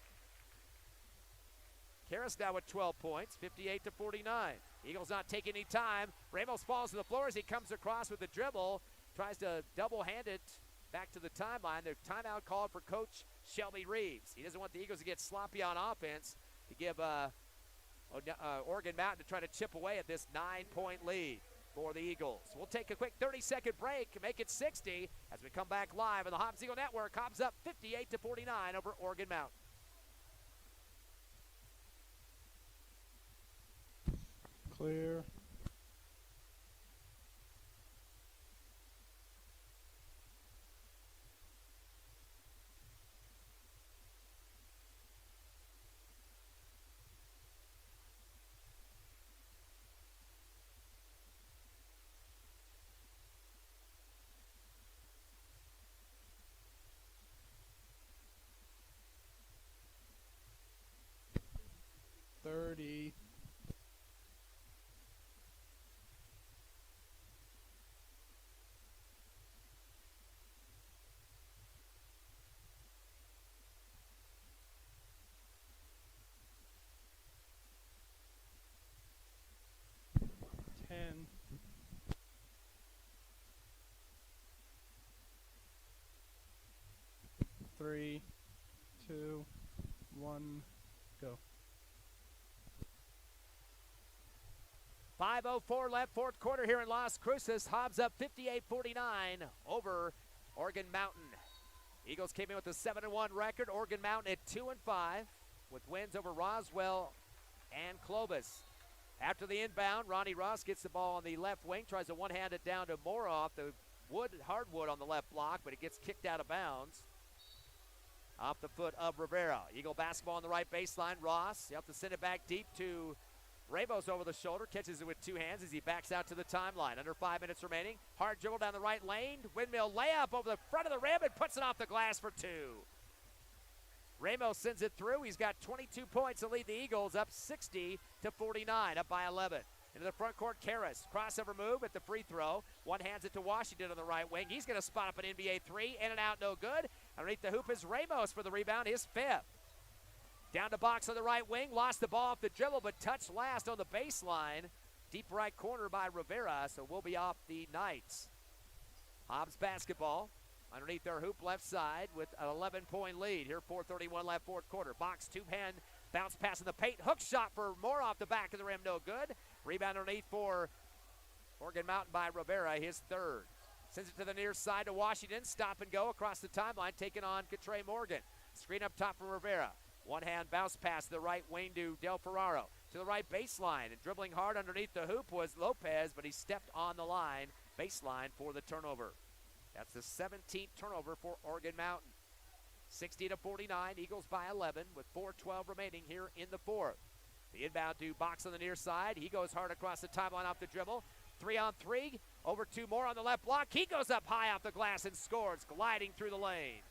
Karras now with 12 points, 58-49. Eagles not taking any time. Ramos falls to the floor as he comes across with the dribble. Tries to double-hand it back to the timeline. The timeout called for Coach Shelby Reeves. He doesn't want the Eagles to get sloppy on offense to give Oregon Mountain to try to chip away at this 9-point lead for the Eagles. We'll take a quick 30-second break and make it 60 as we come back live on the Hobbs Eagle Network. Hobbs up 58-49 over Oregon Mountain. Clear. $30. $10. 3, 2, 1, go. 5:04 left, fourth quarter here in Las Cruces. Hobbs up 58-49 over Oregon Mountain. Eagles came in with a 7-1 record. Oregon Mountain at 2-5 with wins over Roswell and Clovis. After the inbound, Ronnie Ross gets the ball on the left wing, tries to one-hand it down to Mora off the hardwood on the left block, but it gets kicked out of bounds. Off the foot of Rivera. Eagle basketball on the right baseline. Ross, you have to send it back deep to Ramos over the shoulder, catches it with 2 hands as he backs out to the timeline. Under 5 minutes remaining. Hard dribble down the right lane. Windmill layup over the front of the rim and puts it off the glass for 2. Ramos sends it through. He's got 22 points to lead the Eagles up 60-49, up by 11. Into the front court, Karras. Crossover move at the free throw. One hands it to Washington on the right wing. He's going to spot up an NBA 3. In and out, no good. Underneath the hoop is Ramos for the rebound, his 5th. Down to Box on the right wing. Lost the ball off the dribble, but touched last on the baseline. Deep right corner by Rivera, so we'll be off the Knights. Hobbs basketball underneath their hoop left side with an 11-point lead. Here, 4:31 left, fourth quarter. Box two-hand bounce pass in the paint. Hook shot for Moore off the back of the rim, no good. Rebound underneath for Oregon Mountain by Rivera, his 3rd. Sends it to the near side to Washington. Stop and go across the timeline, taking on Catre Morgan. Screen up top for Rivera. One-hand bounce pass to the right wing to Del Ferraro. to the right baseline. And dribbling hard underneath the hoop was Lopez, but he stepped on the line, baseline for the turnover. That's the 17th turnover for Oregon Mountain. 60-49, Eagles by 11 with 4:12 remaining here in the fourth. The inbound to Box on the near side. He goes hard across the timeline off the dribble. 3-on-3, over 2 more on the left block. He goes up high off the glass and scores, gliding through the lane.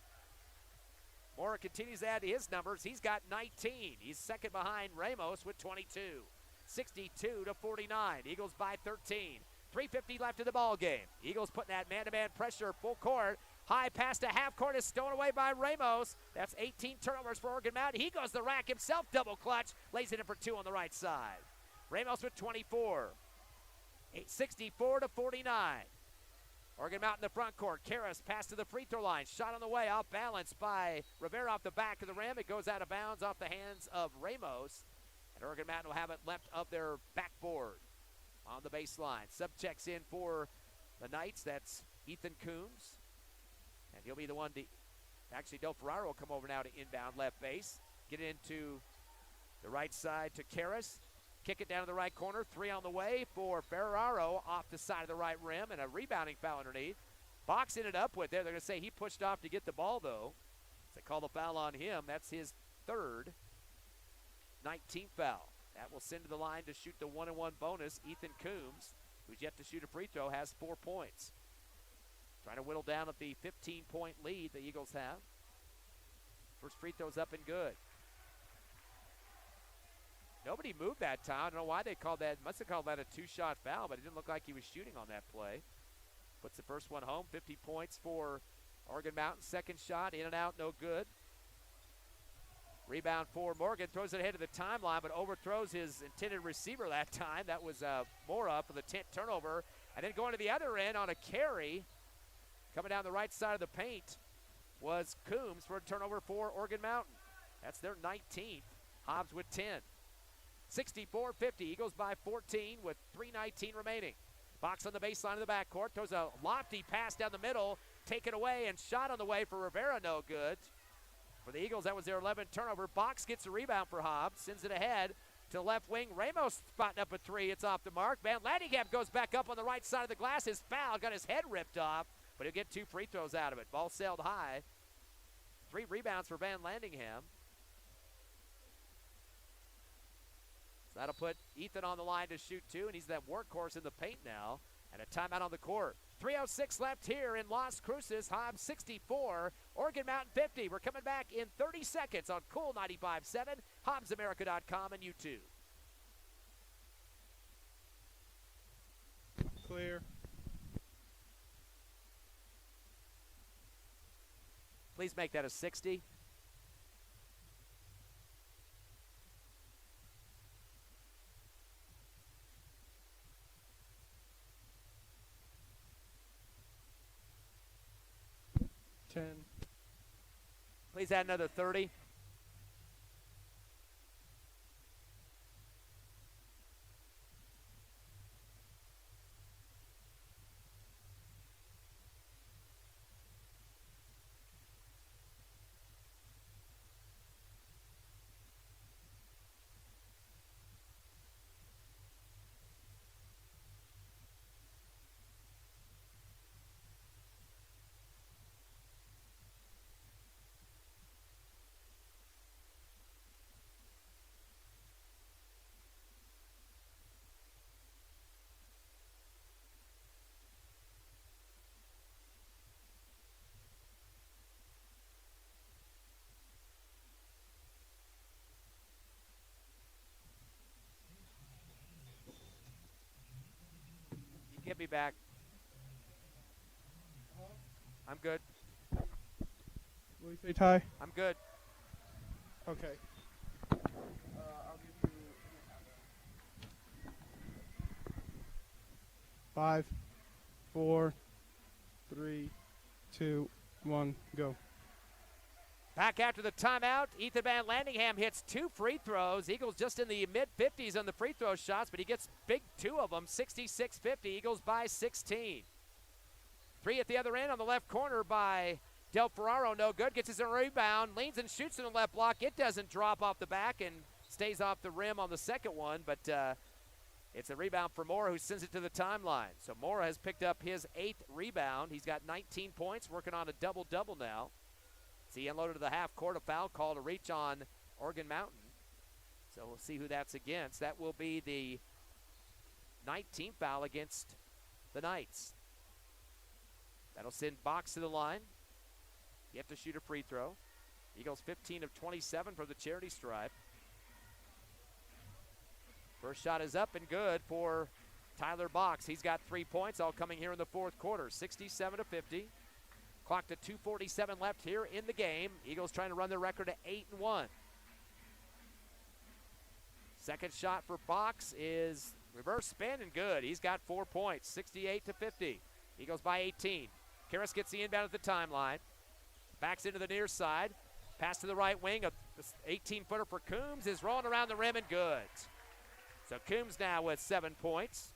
Moore continues to add to his numbers. He's got 19. He's second behind Ramos with 22. 62-49, Eagles by 13. 3:50 left in the ball game. Eagles putting that man-to-man pressure full court. High pass to half court is stolen away by Ramos. That's 18 turnovers for Oregon Mountain. He goes the rack himself, double clutch, lays it in for 2 on the right side. Ramos with 24. 64-49. Oregon Mountain in the front court. Karras pass to the free throw line. Shot on the way, off balance by Rivera off the back of the rim. It goes out of bounds off the hands of Ramos. And Oregon Mountain will have it left of their backboard on the baseline. Sub checks in for the Knights. That's Ethan Coombs. And he'll be the one to, actually Del Ferraro will come over now to inbound left base. Get it into the right side to Karras. Kick it down to the right corner. 3 on the way for Ferraro off the side of the right rim, and a rebounding foul underneath. Box ended up with there. They're going to say he pushed off to get the ball, though. They call the foul on him. That's his third 19th foul. That will send to the line to shoot the 1-and-1 bonus. Ethan Coombs, who's yet to shoot a free throw, has 4 points. Trying to whittle down at the 15-point lead the Eagles have. First free throw's up and good. Nobody moved that time. I don't know why they called that. Must have called that a 2-shot foul, but it didn't look like he was shooting on that play. Puts the first one home. 50 points for Oregon Mountain. Second shot, in and out, no good. Rebound for Morgan. Throws it ahead of the timeline, but overthrows his intended receiver that time. That was Mora for the 10th turnover. And then going to the other end on a carry, coming down the right side of the paint, was Coombs for a turnover for Oregon Mountain. That's their 19th. Hobbs with 10. 64-50, Eagles by 14 with 3:19 remaining. Box on the baseline of the backcourt, throws a lofty pass down the middle, taken away, and shot on the way for Rivera, no good. For the Eagles, that was their 11th turnover. Box gets a rebound for Hobbs, sends it ahead to the left wing. Ramos spotting up a 3, it's off the mark. Van Landingham goes back up on the right side of the glass. His foul, got his head ripped off, but he'll get 2 free throws out of it. Ball sailed high. 3 rebounds for Van Landingham. So that'll put Ethan on the line to shoot 2, and he's that workhorse in the paint now. And a timeout on the court. 3:06 left here in Las Cruces. Hobbs 64, Oregon Mountain 50. We're coming back in 30 seconds on Cool 95.7, HobbsAmerica.com, and YouTube. Clear. Please make that a 60. Please add another 30. Get me back. I'm good. What do you say, Ty? I'm good. Okay. I'll give you 5, 4, 3, 2, 1, go. Back after the timeout, Ethan Van Landingham hits 2 free throws. Eagles just in the mid-50s on the free throw shots, but he gets big 2 of them, 66-50. Eagles by 16. 3 at the other end on the left corner by Del Ferraro, no good. Gets his own rebound, leans and shoots in the left block. It doesn't drop off the back, and stays off the rim on the second one, but it's a rebound for Mora, who sends it to the timeline. So Mora has picked up his 8th rebound. He's got 19 points, working on a double-double now. So he unloaded to the half court, a foul call to reach on Oregon Mountain. So we'll see who that's against. That will be the 19th foul against the Knights. That'll send Box to the line. You have to shoot a free throw. Eagles 15 of 27 from the charity stripe. First shot is up and good for Tyler Box. He's got 3 points, all coming here in the fourth quarter. 67-50. Clock to 2:47 left here in the game. Eagles trying to run their record to 8-1. Second shot for Box is reverse spin and good. He's got 4 points, 68-50. Eagles by 18. Karras gets the inbound at the timeline. Backs into the near side. Pass to the right wing. A 18-footer for Coombs is rolling around the rim and good. So Coombs now with 7 points.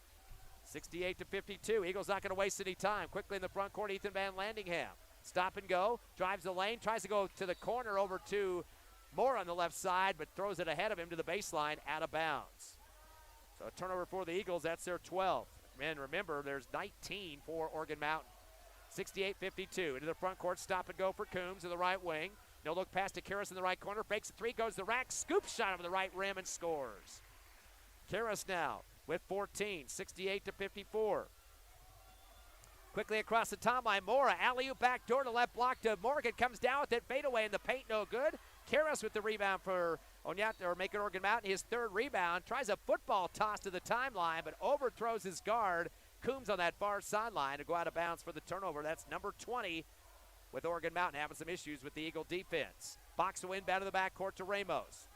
68-52. Eagles not going to waste any time. Quickly in the front court, Ethan Van Landingham. Stop and go. Drives the lane. Tries to go to the corner over to Moore on the left side, but throws it ahead of him to the baseline, out of bounds. So a turnover for the Eagles. That's their 12th. And remember, there's 19 for Oregon Mountain. 68-52. Into the front court. Stop and go for Coombs in the right wing. No look pass to Karras in the right corner. Fakes a three. Goes to the rack. Scoop shot over the right rim and scores. Karras now with 14, 68-54. Quickly across the timeline, Mora, alley-oop backdoor to left block to Morgan, comes down with it, fadeaway in the paint, no good. Karras with the rebound for Oñate, or making Oregon Mountain his 3rd rebound, tries a football toss to the timeline, but overthrows his guard. Coombs on that far sideline to go out of bounds for the turnover. That's number 20, with Oregon Mountain having some issues with the Eagle defense. Box to inbound to the backcourt to Ramos.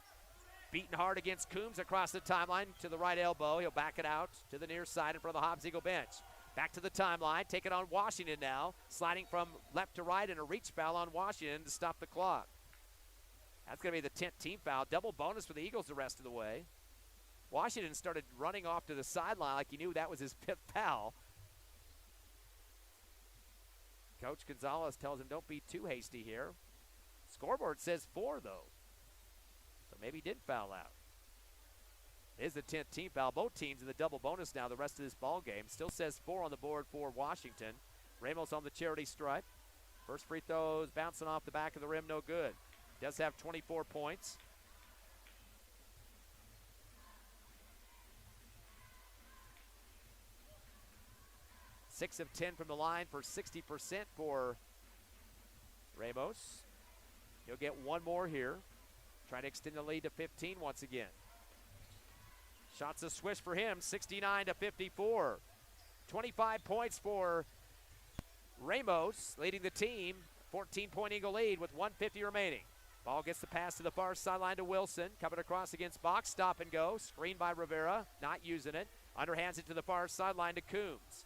Beaten hard against Coombs across the timeline to the right elbow. He'll back it out to the near side in front of the Hobbs Eagle bench. Back to the timeline, take it on Washington now. Sliding from left to right and a reach foul on Washington to stop the clock. That's going to be the 10th team foul. Double bonus for the Eagles the rest of the way. Washington started running off to the sideline like he knew that was his 5th foul. Coach Gonzalez tells him don't be too hasty here. Scoreboard says 4 though. So maybe he did foul out. It is the 10th team foul. Both teams in the double bonus now the rest of this ball game. Still says 4 on the board for Washington. Ramos on the charity stripe. First free throws bouncing off the back of the rim, no good. Does have 24 points. Six of 10 from the line for 60% for Ramos. He'll get one more here. Trying to extend the lead to 15 once again. Shots a swish for him, 69-54. 25 points for Ramos, leading the team. 14-point Eagle lead with 1:50 remaining. Ball gets the pass to the far sideline to Wilson. Coming across against Box, stop and go. Screened by Rivera, not using it. Underhands it to the far sideline to Coombs.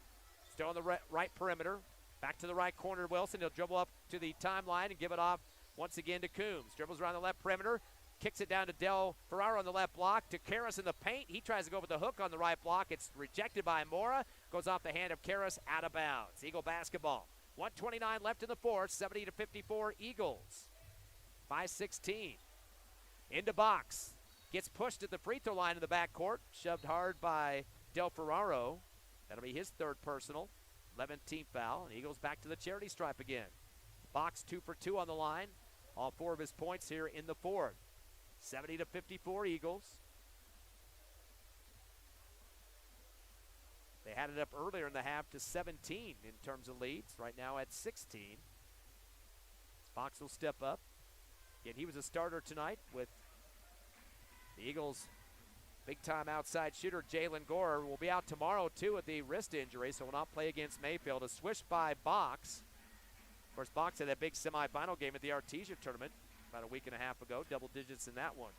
Still on the right perimeter. Back to the right corner, Wilson. He'll dribble up to the timeline and give it off once again to Coombs. Dribbles around the left perimeter. Kicks it down to Del Ferraro on the left block. To Karras in the paint. He tries to go with the hook on the right block. It's rejected by Mora. Goes off the hand of Karras, out of bounds. Eagle basketball. 1:29 left in the fourth. 70-54 Eagles. 5:16. Into Box. Gets pushed at the free throw line in the backcourt. Shoved hard by Del Ferraro. That'll be his 3rd personal. 11th team foul. And Eagles back to the charity stripe again. Box 2 for 2 on the line. All 4 of his points here in the fourth. 70-54 Eagles. They had it up earlier in the half to 17 in terms of leads. Right now at 16. Box will step up. Again, he was a starter tonight with the Eagles' big-time outside shooter Jalen Gore. Will be out tomorrow, too, with the wrist injury, so will not play against Mayfield. A swish by Box. Of course, Box had that big semifinal game at the Artesia tournament about a week and a half ago. Double digits in that one.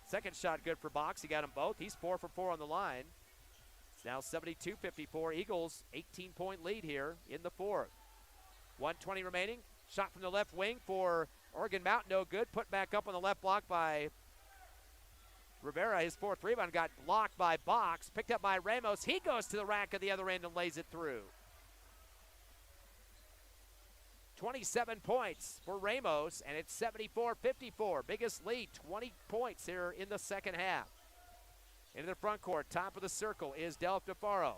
Second shot good for Box. He got them both. He's 4 for 4 on the line. It's now 72-54. Eagles, 18-point lead here in the fourth. 1:20 remaining. Shot from the left wing for Oregon Mountain, no good. Put back up on the left block by Rivera. His 4th rebound got blocked by Box. Picked up by Ramos. He goes to the rack at the other end and lays it through. 27 points for Ramos, and it's 74-54. Biggest lead, 20 points here in the second half. Into the front court, top of the circle is Del DeFaro.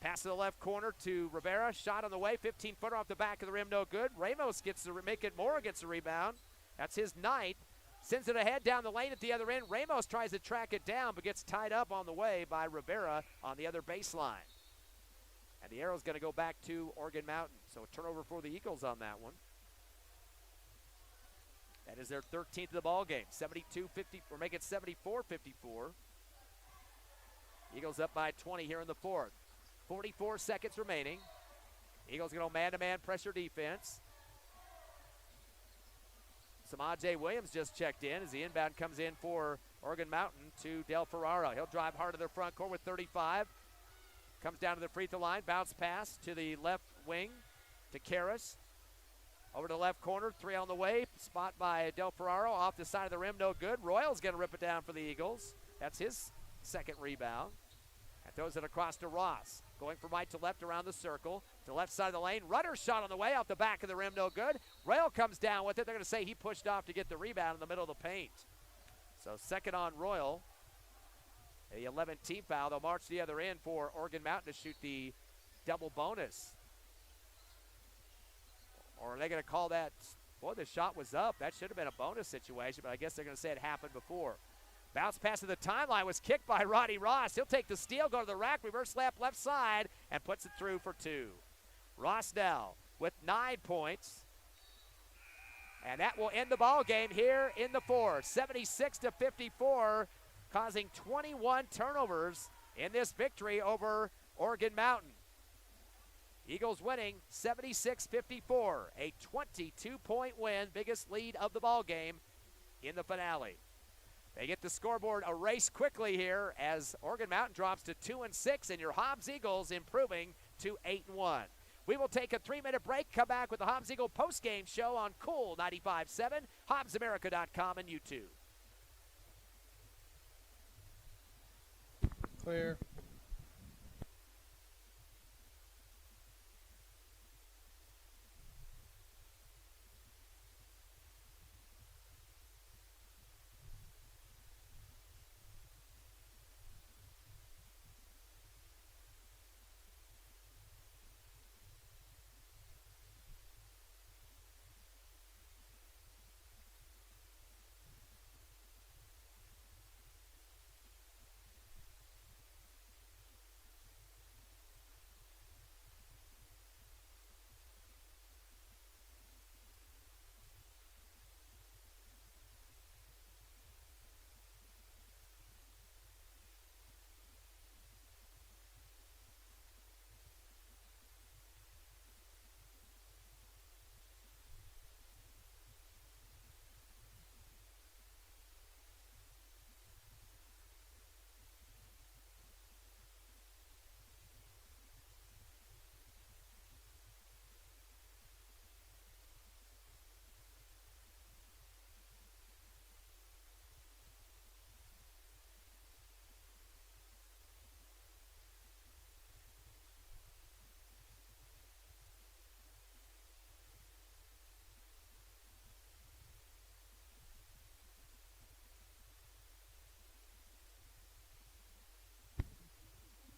Pass to the left corner to Rivera. Shot on the way, 15-footer off the back of the rim, no good. Ramos gets to make it more, gets a rebound. That's his ninth. Sends it ahead down the lane at the other end. Ramos tries to track it down, but gets tied up on the way by Rivera on the other baseline. And the arrow's going to go back to Oregon Mountain. So a turnover for the Eagles on that one. That is their 13th of the ball game. 72-50, or make it 74-54. Eagles up by 20 here in the fourth. 44 seconds remaining. Eagles going to man-to-man pressure defense. Samaje Williams just checked in as the inbound comes in for Oregon Mountain to Del Ferraro. He'll drive hard to their front court with 35. Comes down to the free throw line. Bounce pass to the left wing to Karras. Over to the left corner. Three on the way. Spot by Del Ferraro. Off the side of the rim. No good. Royal's going to rip it down for the Eagles. That's his second rebound. And throws it across to Ross. Going from right to left around the circle. To the left side of the lane. Rudder shot on the way. Off the back of the rim. No good. Royal comes down with it. They're going to say he pushed off to get the rebound in the middle of the paint. So second on Royal. A 11-team foul. They'll march the other end for Oregon Mountain to shoot the double bonus. Or are they going to call that? Boy, the shot was up. That should have been a bonus situation, but I guess they're going to say it happened before. Bounce pass to the timeline was kicked by Roddy Ross. He'll take the steal, go to the rack, reverse slap left side, and puts it through for two. Ross now with 9 points. And that will end the ball game here in the fourth. 76-54, causing 21 turnovers in this victory over Oregon Mountain. Eagles winning 76-54, a 22-point win, biggest lead of the ball game in the finale. They get the scoreboard erased quickly here as Oregon Mountain drops to 2-6, and your Hobbs Eagles improving to 8-1. We will take a 3-minute break, come back with the Hobbs Eagle postgame show on Cool 95.7, HobbsAmerica.com, and YouTube. Clear.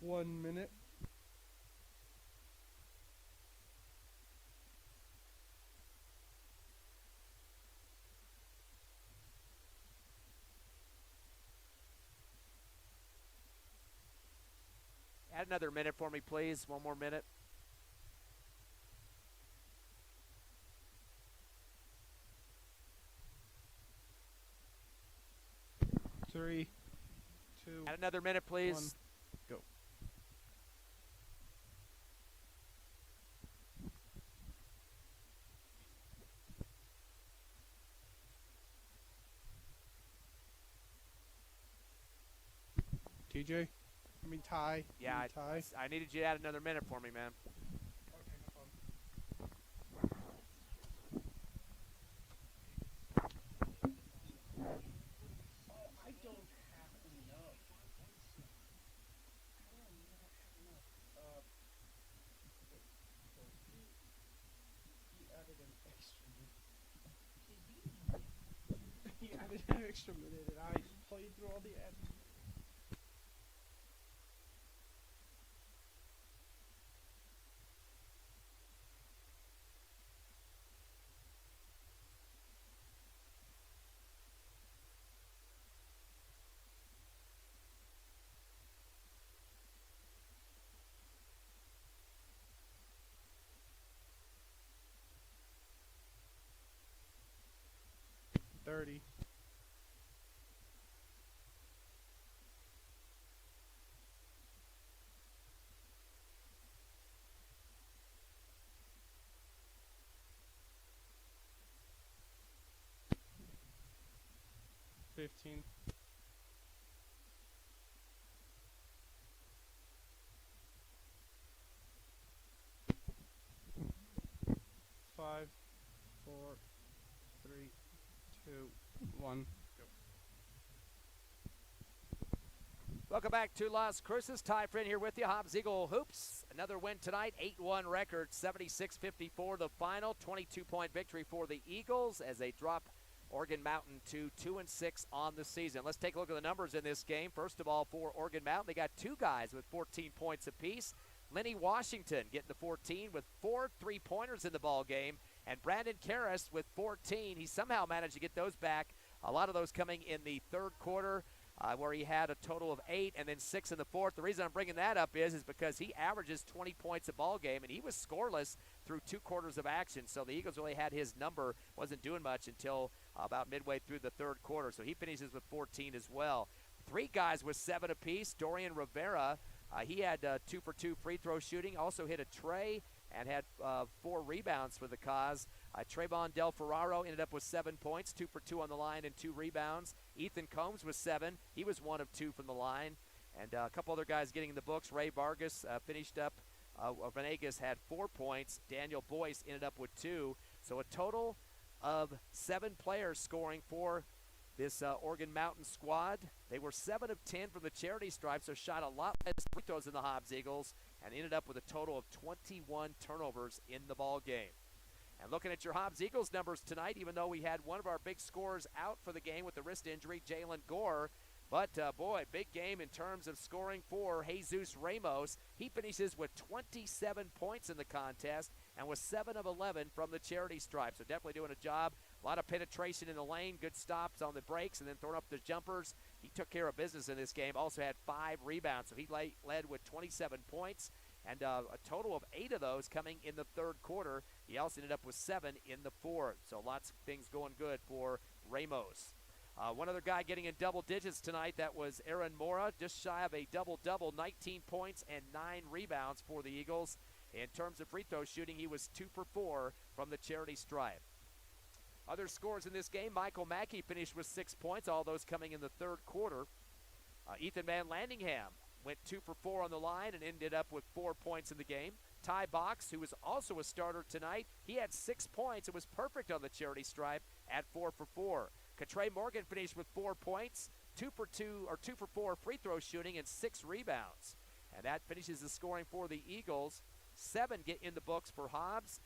One minute. Add another minute for me, please. One more minute. Three, two. Add another minute, please. One. Go. TJ? I mean, Ty. Yeah, Ty. I needed you to add another minute for me, man. Okay, no problem. Added extra minute, and I played through all the ads. $30. $15. Five, 4, 3, 2, 1. Go. Welcome back to Las Cruces. Ty Friend here with you. Hobbs Eagle Hoops. Another win tonight, 8-1 record, 76-54 the final. 22-point victory for the Eagles as they drop Oregon Mountain to 2-6 on the season. Let's take a look at the numbers in this game. First of all, for Oregon Mountain, they got two guys with 14 points apiece. Lenny Washington getting the 14 with 4 3-pointers in the ball game, and Brandon Karras with 14. He somehow managed to get those back. A lot of those coming in the third quarter, where he had a total of 8 and then 6 in the fourth. The reason I'm bringing that up is because he averages 20 points a ball game, and he was scoreless through 2 quarters of action. So the Eagles really had his number, wasn't doing much until about midway through the third quarter. So he finishes with 14 as well. 3 guys with 7 apiece. Dorian Rivera, he had 2 for 2 free throw shooting, also hit a tray and had 4 rebounds for the cause. Trayvon Del Ferraro ended up with 7 points, 2 for 2 on the line and 2 rebounds. Ethan Combs was 7. He was 1 of 2 from the line. And a couple other guys getting in the books. Ray Vargas finished up. Venegas had 4 points. Daniel Boyce ended up with 2. So a total of 7 players scoring for this Oregon Mountain squad. They were 7 of 10 from the charity stripe, so shot a lot less free throws than the Hobbs Eagles, and ended up with a total of 21 turnovers in the ball game. And looking at your Hobbs Eagles numbers tonight, even though we had one of our big scorers out for the game with the wrist injury, Jalen Gore, but boy, big game in terms of scoring for Jesus Ramos. He finishes with 27 points in the contest and was 7 of 11 from the charity stripe, so definitely doing a job. A lot of penetration in the lane, good stops on the breaks, and then throwing up the jumpers. He took care of business in this game. Also had 5 rebounds, so he led with 27 points, and a total of 8 of those coming in the third quarter. He also ended up with 7 in the fourth, so lots of things going good for Ramos. One other guy getting in double digits tonight, that was Aaron Mora, just shy of a double-double, 19 points and 9 rebounds for the Eagles. In terms of free throw shooting, he was 2 for 4 from the charity stripe. Other scores in this game, Michael Mackey finished with 6 points, all those coming in the third quarter. Ethan Van Landingham went 2 for 4 on the line and ended up with 4 points in the game. Ty Box, who was also a starter tonight, he had 6 points and was perfect on the charity stripe at 4 for 4. Katre Morgan finished with 4 points, 2 for 4 free throw shooting, and 6 rebounds. And that finishes the scoring for the Eagles. 7 get in the books for Hobbs.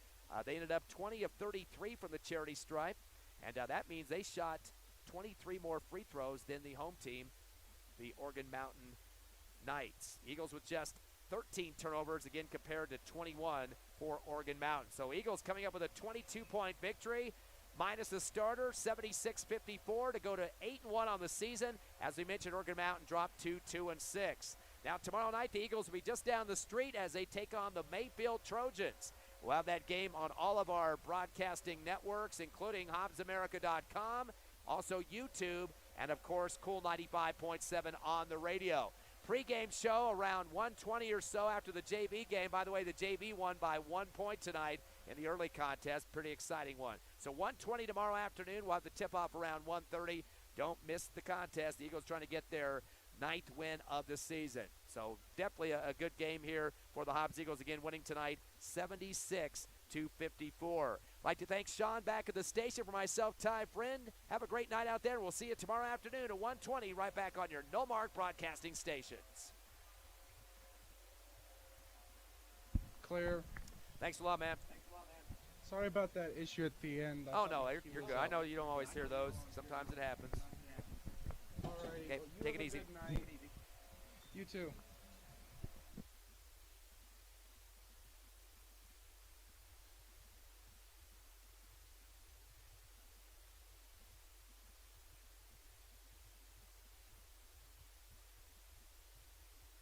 They ended up 20 of 33 from the charity stripe, and that means they shot 23 more free throws than the home team, the Oregon Mountain Knights. Eagles with just 13 turnovers, again compared to 21 for Oregon Mountain. So Eagles coming up with a 22-point victory, minus the starter, 76-54 to go to 8-1 on the season. As we mentioned, Oregon Mountain dropped to 2-6. Now tomorrow night, the Eagles will be just down the street as they take on the Mayfield Trojans. We'll have that game on all of our broadcasting networks, including HobbsAmerica.com, also YouTube, and of course, Cool 95.7 on the radio. Pre-game show around 1:20 or so after the JV game. By the way, the JV won by 1 point tonight in the early contest. Pretty exciting one. So 1:20 tomorrow afternoon. We'll have the tip-off around 1:30. Don't miss the contest. The Eagles trying to get their 9th win of the season. So definitely a good game here for the Hobbs Eagles. Again, winning tonight 76-54. I'd like to thank Sean back at the station. For myself, Ty Friend, have a great night out there. We'll see you tomorrow afternoon at 1:20 right back on your No Mark broadcasting stations. Clear. Thanks a lot, man. Sorry about that issue at the end. Oh, no, you're good. I know you don't always hear those. Sometimes it happens. Alrighty. Okay, Well, take it easy. Good night. You too.